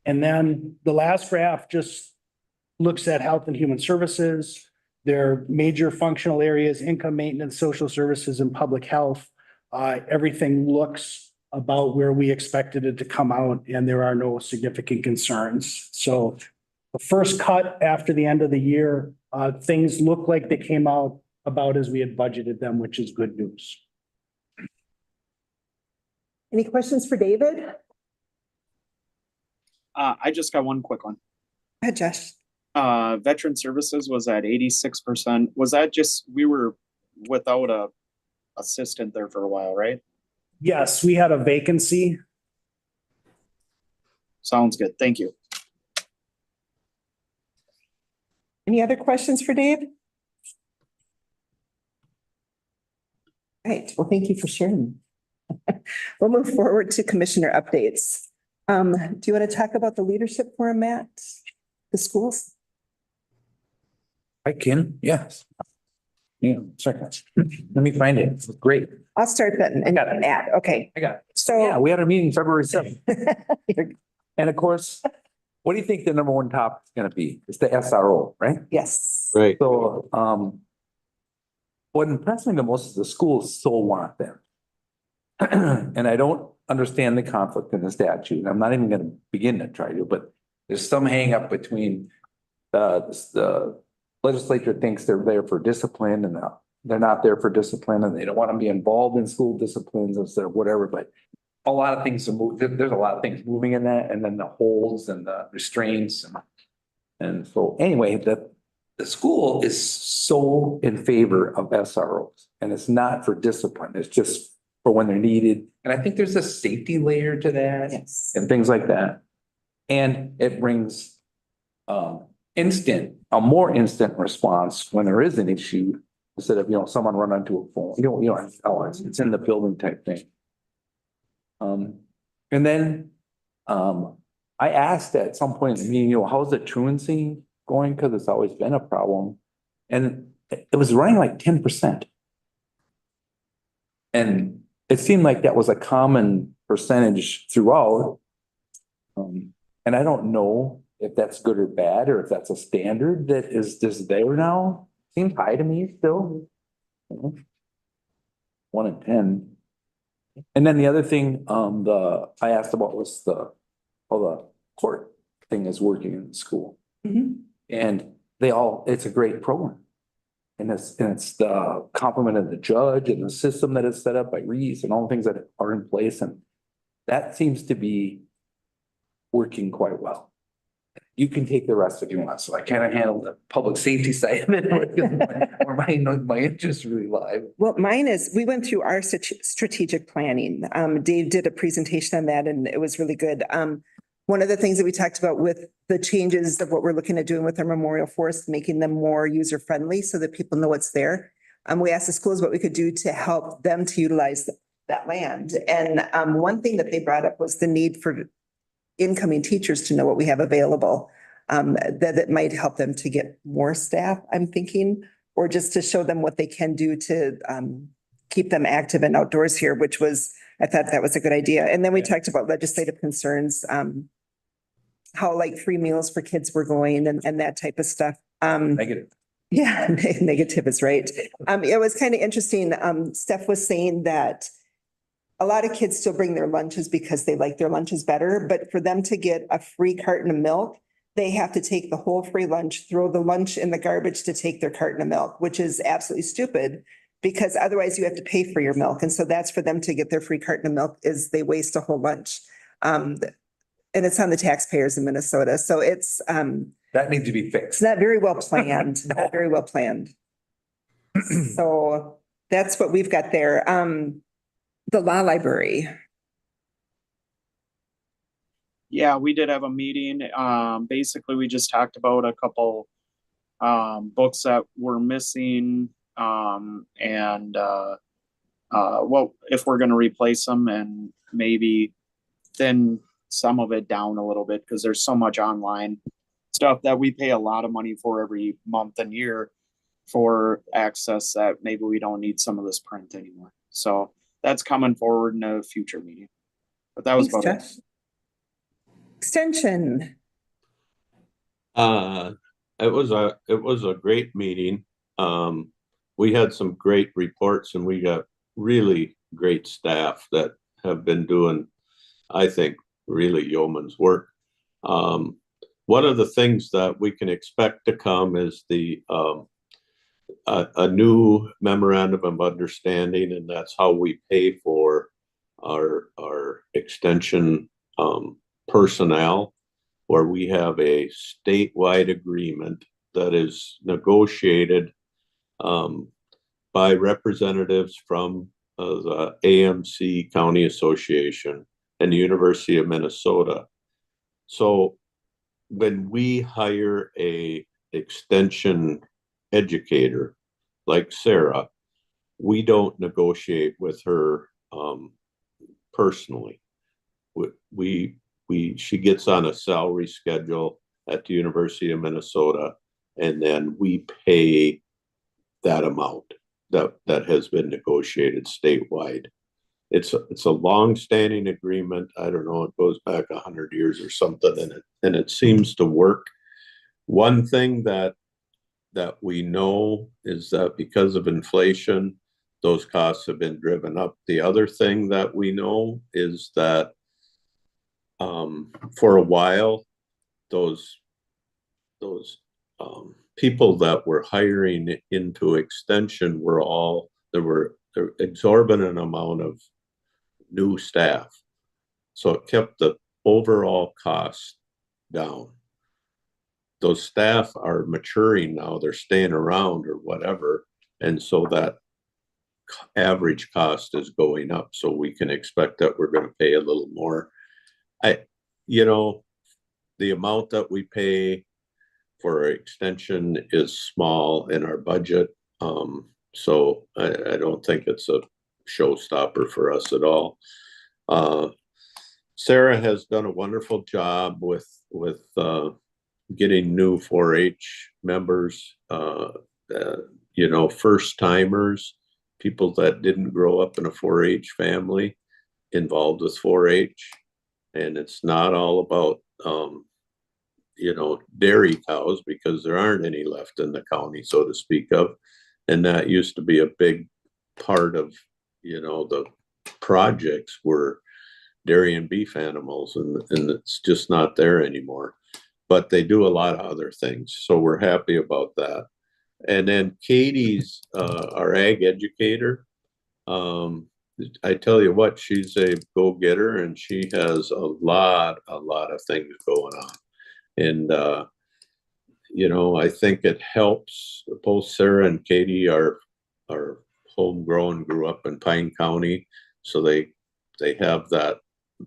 And then the last graph just looks at health and human services, their major functional areas, income maintenance, social services, and public health. Everything looks about where we expected it to come out, and there are no significant concerns. So the first cut after the end of the year, things look like they came out about as we had budgeted them, which is good news. Any questions for David? I just got one quick one. Go ahead, Josh. Veteran services was at 86%. Was that just, we were without a assistant there for a while, right? Yes, we had a vacancy. Sounds good. Thank you. Any other questions for Dave? Right, well, thank you for sharing. We'll move forward to commissioner updates. Do you want to talk about the leadership forum at the schools? I can, yes. Yeah, second. Let me find it. It's great. I'll start then and got it. add, okay. I got it. So. Yeah, we had our meeting February 7th. And of course, what do you think the number one topic is gonna be? It's the SRO, right? Yes. Right. So, what impressed me the most is the schools so want them. And I don't understand the conflict in the statute. I'm not even gonna begin to try to, but there's some hang up between the legislature thinks they're there for discipline and they're not there for discipline and they don't want to be involved in school disciplines instead of whatever, but a lot of things are moving. There's a lot of things moving in that, and then the holds and the restraints and so anyway, the school is so in favor of SROs, and it's not for discipline. It's just for when they're needed. And I think there's a safety layer to that. Yes. And things like that. And it brings a more instant response when there is an issue instead of, someone run onto a phone. It's in the building type thing. And then I asked at some point in the meeting, how's the truancy going? Because it's always been a problem. And it was running like 10%. And it seemed like that was a common percentage throughout. And I don't know if that's good or bad, or if that's a standard that is just there now. Seems high to me still. 1 in 10. And then the other thing, I asked about was how the court thing is working in the school. And it's a great program. And it's the compliment of the judge and the system that is set up by Reese and all the things that are in place. And that seems to be working quite well. You can take the rest if you want. So I kind of handle the public safety side of it where my interest really live. Well, mine is, we went through our strategic planning. Dave did a presentation on that and it was really good. One of the things that we talked about with the changes of what we're looking at doing with our memorial forest, making them more user friendly so that people know what's there. We asked the schools what we could do to help them to utilize that land. And one thing that they brought up was the need for incoming teachers to know what we have available. That might help them to get more staff, I'm thinking, or just to show them what they can do to keep them active and outdoors here, I thought that was a good idea. And then we talked about legislative concerns, how like free meals for kids were going and that type of stuff. Negative. Yeah, negative is right. It was kind of interesting. Steph was saying that a lot of kids still bring their lunches because they like their lunches better, but for them to get a free carton of milk, they have to take the whole free lunch, throw the lunch in the garbage to take their carton of milk, which is absolutely stupid because otherwise you have to pay for your milk. And so that's for them to get their free carton of milk is they waste a whole lunch. And it's on the taxpayers in Minnesota. So it's that needs to be fixed. It's not very well planned, not very well planned. So that's what we've got there. The law library. Yeah, we did have a meeting. Basically, we just talked about a couple books that were missing and well, if we're going to replace them and maybe thin some of it down a little bit because there's so much online stuff that we pay a lot of money for every month and year for access that maybe we don't need some of this print anymore. So that's coming forward in a future meeting. But that was about it. Extension. It was a great meeting. We had some great reports and we got really great staff that have been doing, I think, really yeoman's work. One of the things that we can expect to come is a new memorandum of understanding, and that's how we pay for our extension personnel, where we have a statewide agreement that is negotiated by representatives from the AMC County Association and the University of Minnesota. So when we hire a extension educator like Sarah, we don't negotiate with her, personally. She gets on a salary schedule at the University of Minnesota, and then we pay that amount that has been negotiated statewide. It's a long-standing agreement. I don't know, it goes back 100 years or something, and it seems to work. One thing that we know is that because of inflation, those costs have been driven up. The other thing that we know is that for a while, those people that were hiring into extension there were exorbitant amount of new staff. So it kept the overall cost down. Those staff are maturing now, they're staying around or whatever. And so that average cost is going up. So we can expect that we're going to pay a little more. The amount that we pay for extension is small in our budget. So I don't think it's a showstopper for us at all. Sarah has done a wonderful job with getting new 4-H members, first timers, people that didn't grow up in a 4-H family involved with 4-H. And it's not all about, dairy cows, because there aren't any left in the county, so to speak of. And that used to be a big part of, the projects were dairy and beef animals, and it's just not there anymore. But they do a lot of other things, so we're happy about that. And then Katie's our ag educator. I tell you what, she's a go-getter, and she has a lot of things going on. And I think it helps. Both Sarah and Katie are homegrown, grew up in Pine County, so they have that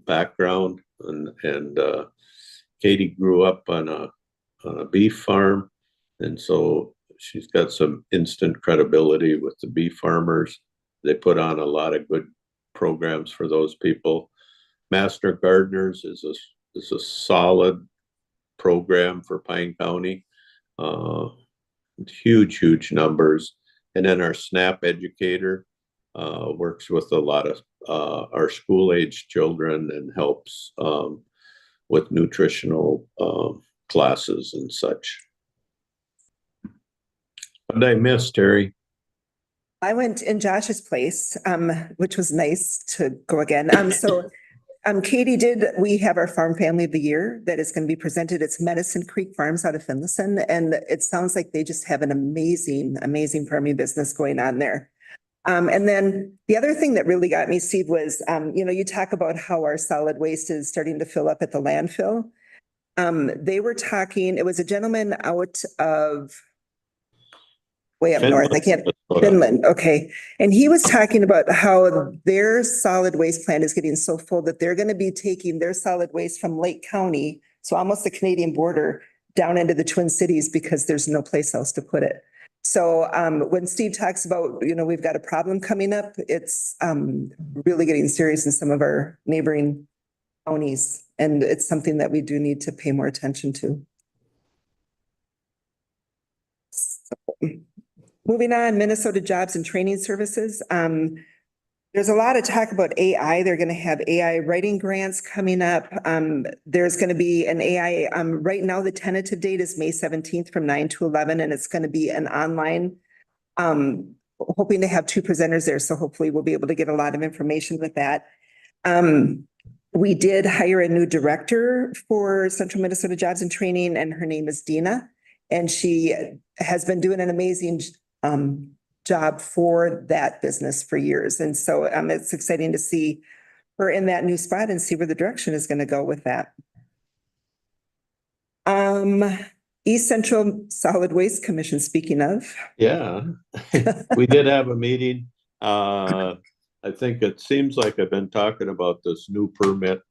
background. And Katie grew up on a beef farm, and so she's got some instant credibility with the beef farmers. They put on a lot of good programs for those people. Master Gardeners is a solid program for Pine County. Huge numbers. And then our SNAP educator works with a lot of our school-age children and helps with nutritional classes and such. What did I miss, Terry? I went in Josh's place, which was nice to go again. Katie we have our Farm Family of the Year that is going to be presented. It's Medicine Creek Farms out of Finlayson. And it sounds like they just have an amazing farming business going on there. And then the other thing that really got me, Steve, was, you talk about how our solid waste is starting to fill up at the landfill. They were talking, it was a gentleman out of way up north. Finland. Okay. And he was talking about how their solid waste plant is getting so full that they're going to be taking their solid waste from Lake County, so almost the Canadian border, down into the Twin Cities because there's no place else to put it. So when Steve talks about, we've got a problem coming up, it's really getting serious in some of our neighboring counties. And it's something that we do need to pay more attention to. Moving on, Minnesota Jobs and Training Services. There's a lot of talk about AI. They're going to have AI writing grants coming up. There's going to be an AI, right now the tentative date is May 17th from 9 to 11, and it's going to be an online, hoping to have 2 presenters there. So hopefully we'll be able to get a lot of information with that. We did hire a new director for Central Minnesota Jobs and Training, and her name is Dina. And she has been doing an amazing job for that business for years. And so it's exciting to see her in that new spot and see where the direction is going to go with that. East Central Solid Waste Commission, speaking of. Yeah, we did have a meeting. I think it seems like I've been talking about this new permit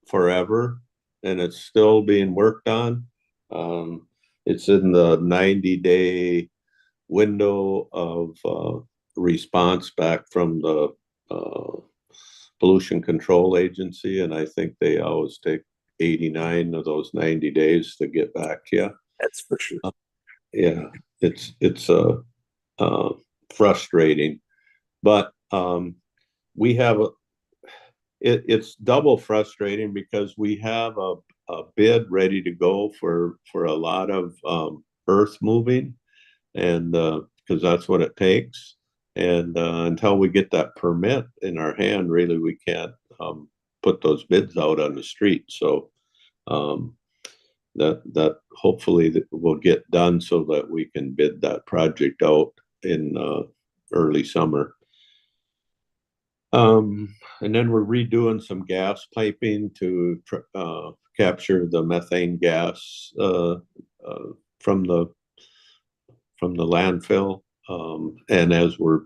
forever, and it's still being worked on. It's in the 90-day window of response back from the Pollution Control Agency, and I think they always take 89 of those 90 days to get back to you. That's for sure. Yeah, it's frustrating, but we have it's double frustrating because we have a bid ready to go for a lot of earth moving, and because that's what it takes. And until we get that permit in our hand, really, we can't put those bids out on the street. So that hopefully will get done so that we can bid that project out in early summer. And then we're redoing some gas piping to capture the methane gas from the landfill. And as we're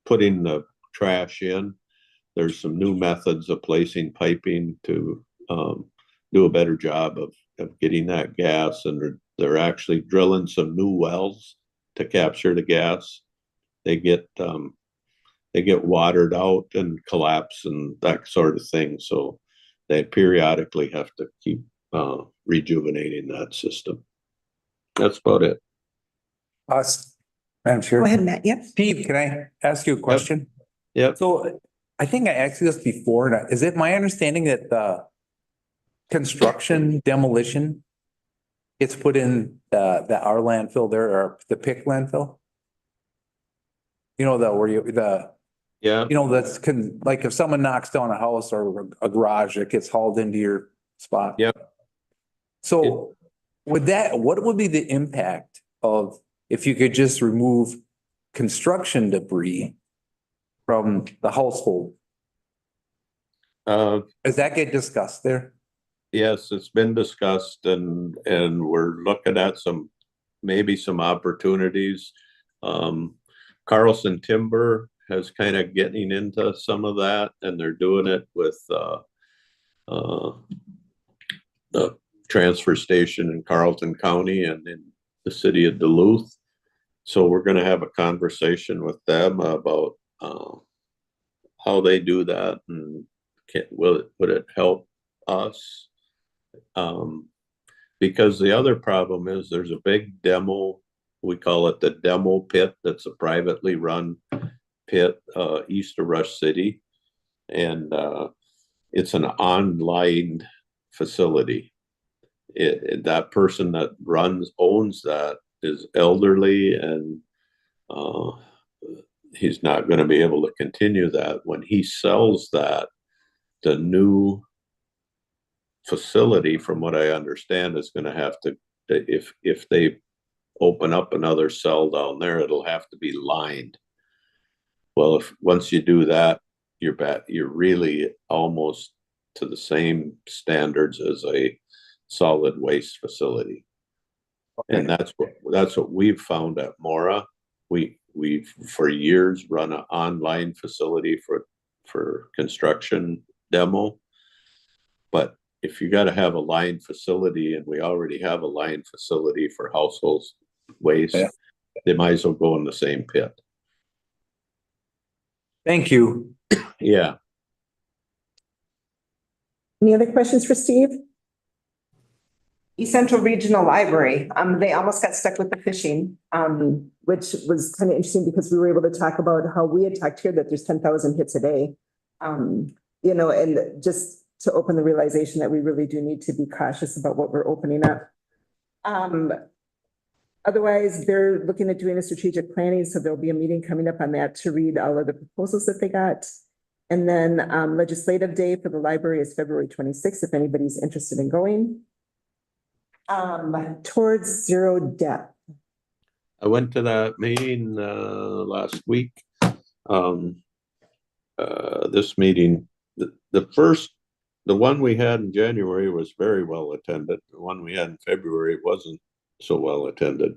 putting the trash in, there's some new methods of placing piping to do a better job of getting that gas. And they're actually drilling some new wells to capture the gas. They get watered out and collapse and that sort of thing. So they periodically have to keep rejuvenating that system. That's about it. Us, Madam Chair. Go ahead, Matt. Yep. Steve, can I ask you a question? Yep. So I think I asked you this before. And is it my understanding that the construction demolition gets put in our landfill there, or the PIC landfill? You know, Yeah. you know, like if someone knocks down a house or a garage, it gets hauled into your spot. Yep. So what would be the impact of if you could just remove construction debris from the household? Does that get discussed there? Yes, it's been discussed, and we're looking at maybe some opportunities. Carlson Timber has kind of getting into some of that, and they're doing it with the transfer station in Carleton County and in the city of Duluth. So we're going to have a conversation with them about how they do that, and would it help us? Because the other problem is there's a big demo, we call it the demo pit, that's a privately run pit east of Rush City, and it's an online facility. That person that owns that is elderly, and he's not going to be able to continue that. When he sells that, the new facility, from what I understand, is going to have to, if they open up another cell down there, it'll have to be lined. Well, once you do that, you're really almost to the same standards as a solid waste facility. Okay. And that's what we've found at Mora. We've for years run an online facility for construction demo, but if you got to have a line facility, and we already have a line facility for household waste, yeah, they might as well go in the same pit. Thank you. Yeah. Any other questions for Steve? East Central Regional Library, they almost got stuck with the fishing, which was kind of interesting because we were able to talk about how we had talked here that there's 10,000 hits a day. You know, and just to open the realization that we really do need to be cautious about what we're opening up. Otherwise, they're looking at doing a strategic planning, so there'll be a meeting coming up on that to read all of the proposals that they got. And then legislative day for the library is February 26th, if anybody's interested in going. Towards zero debt. I went to that meeting last week. This meeting, the one we had in January was very well attended. The one we had in February wasn't so well attended.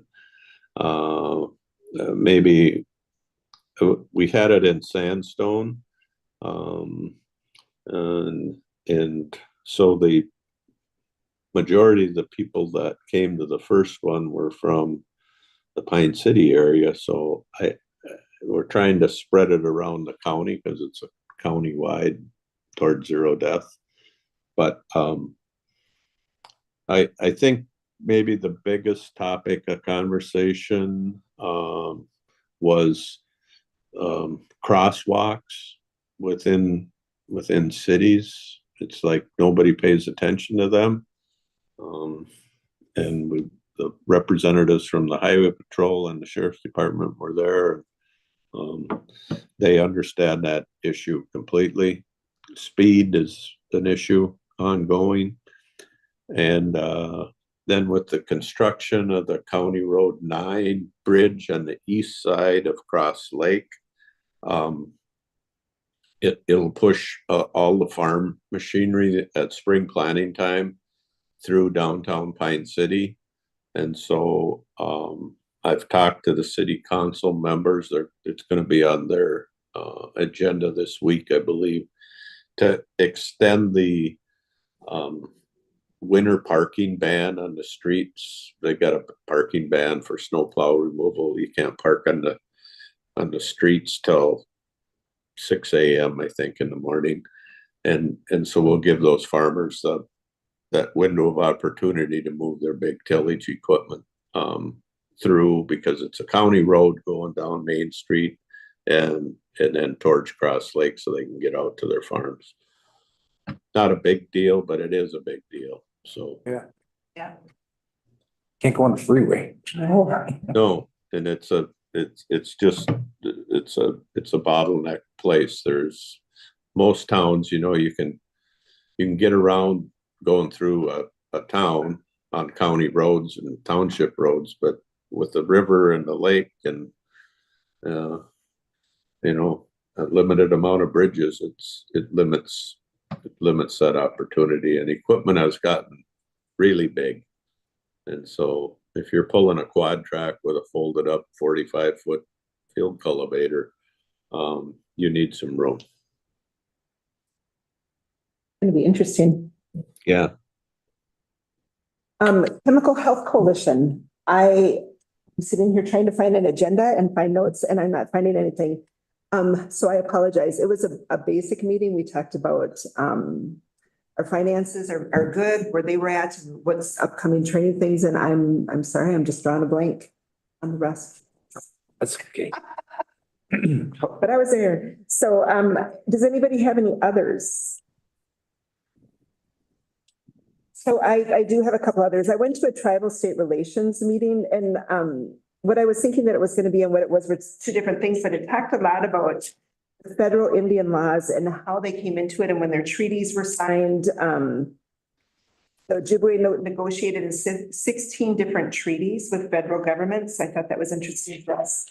Maybe we had it in Sandstone, and so the majority of the people that came to the first one were from the Pine City area. So trying to spread it around the county because it's a county-wide towards zero death. But I think maybe the biggest topic of conversation was crosswalks within cities. It's like nobody pays attention to them. And the representatives from the highway patrol and the sheriff's department were there. They understand that issue completely. Speed is an issue ongoing. And then with the construction of the County Road 9 bridge on the east side of Cross Lake, it'll push all the farm machinery at spring planting time through downtown Pine City. And so I've talked to the city council members. It's going to be on their agenda this week, I believe, to extend the winter parking ban on the streets. They got a parking ban for snowplow removal. You can't park on the streets till 6 a.m. I think in the morning. And so we'll give those farmers that window of opportunity to move their big tillage equipment through, because it's a county road going down Main Street and then towards Cross Lake so they can get out to their farms. Not a big deal, but it is a big deal. So Yeah. Can't go on the freeway. no, and it's a bottleneck place. There's most towns, you can get around going through a town on county roads and township roads, but with the river and the lake and a limited amount of bridges, it limits that opportunity, and equipment has gotten really big. And so if you're pulling a quad track with a folded up 45-foot field cultivator, you need some room. Gonna be interesting. Yeah. Chemical Health Coalition. I'm sitting here trying to find an agenda and find notes, and I'm not finding anything. So I apologize. It was a basic meeting. We talked about our finances are good, where they were at, what's upcoming training things, and I'm sorry, I'm just drawing a blank on the rest. That's okay. But I was there. So does anybody have any others? So I do have a couple others. I went to a tribal state relations meeting, and what I was thinking that it was going to be and what it was were two different things, but it talked a lot about the federal Indian laws and how they came into it and when their treaties were signed. The Ojibwe negotiated in 16 different treaties with federal governments. I thought that was interesting for us.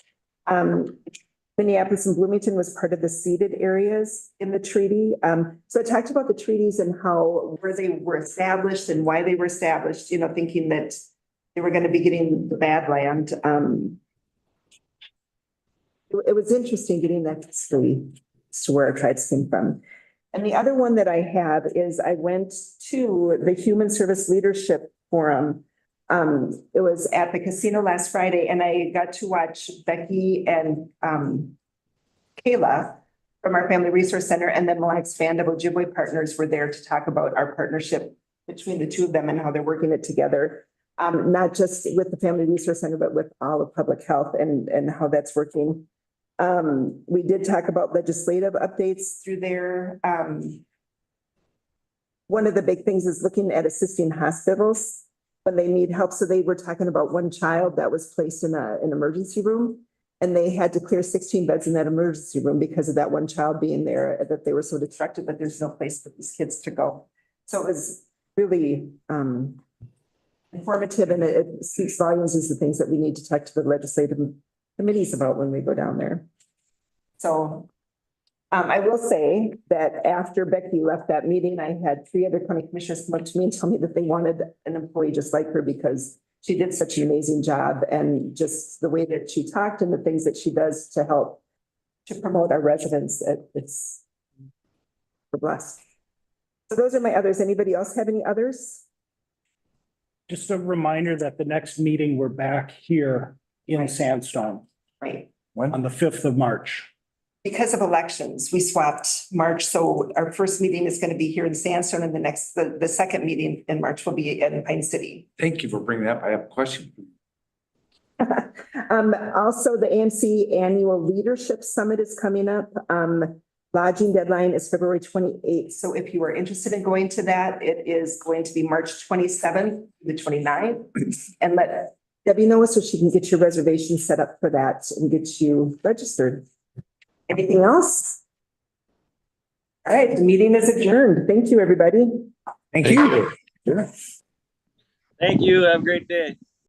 Minneapolis and Bloomington was part of the ceded areas in the treaty. So it talked about the treaties and where they were established and why they were established, thinking that they were going to be getting the bad land. It was interesting getting that history as to where our tribes came from. And the other one that I have is I went to the Human Service Leadership Forum. It was at the casino last Friday, and I got to watch Becky and Kayla from our Family Resource Center, and then Mille Lacs Band of Ojibwe Partners were there to talk about our partnership between the two of them and how they're working it together. Not just with the Family Resource Center, but with all of public health and how that's working. We did talk about legislative updates through there. One of the big things is looking at assisting hospitals when they need help. So they were talking about one child that was placed in an emergency room, and they had to clear 16 beds in that emergency room because of that one child being there, that they were so distracted that there's no place for these kids to go. So it was really informative, and it speaks volumes as the things that we need to talk to the legislative committees about when we go down there. So I will say that after Becky left that meeting, I had 3 other county commissioners come up to me and tell me that they wanted an employee just like her because she did such an amazing job, and just the way that she talked and the things that she does to help to promote our residents, we're blessed. So those are my others. Anybody else have any others? Just a reminder that the next meeting, we're back here in Sandstone. Right. When? on the 5th of March. Because of elections, we swapped March, so our first meeting is going to be here in Sandstone and the second meeting in March will be in Pine City. Thank you for bringing that up. I have a question. Also, the AMC Annual Leadership Summit is coming up. Lodging deadline is February 28th. So if you are interested in going to that, it is going to be March 27th, the 29th. And let Debbie know so she can get your reservation set up for that and get you registered. Anything else? All right, the meeting is adjourned. Thank you, everybody. Thank you. Thank you. Have a great day.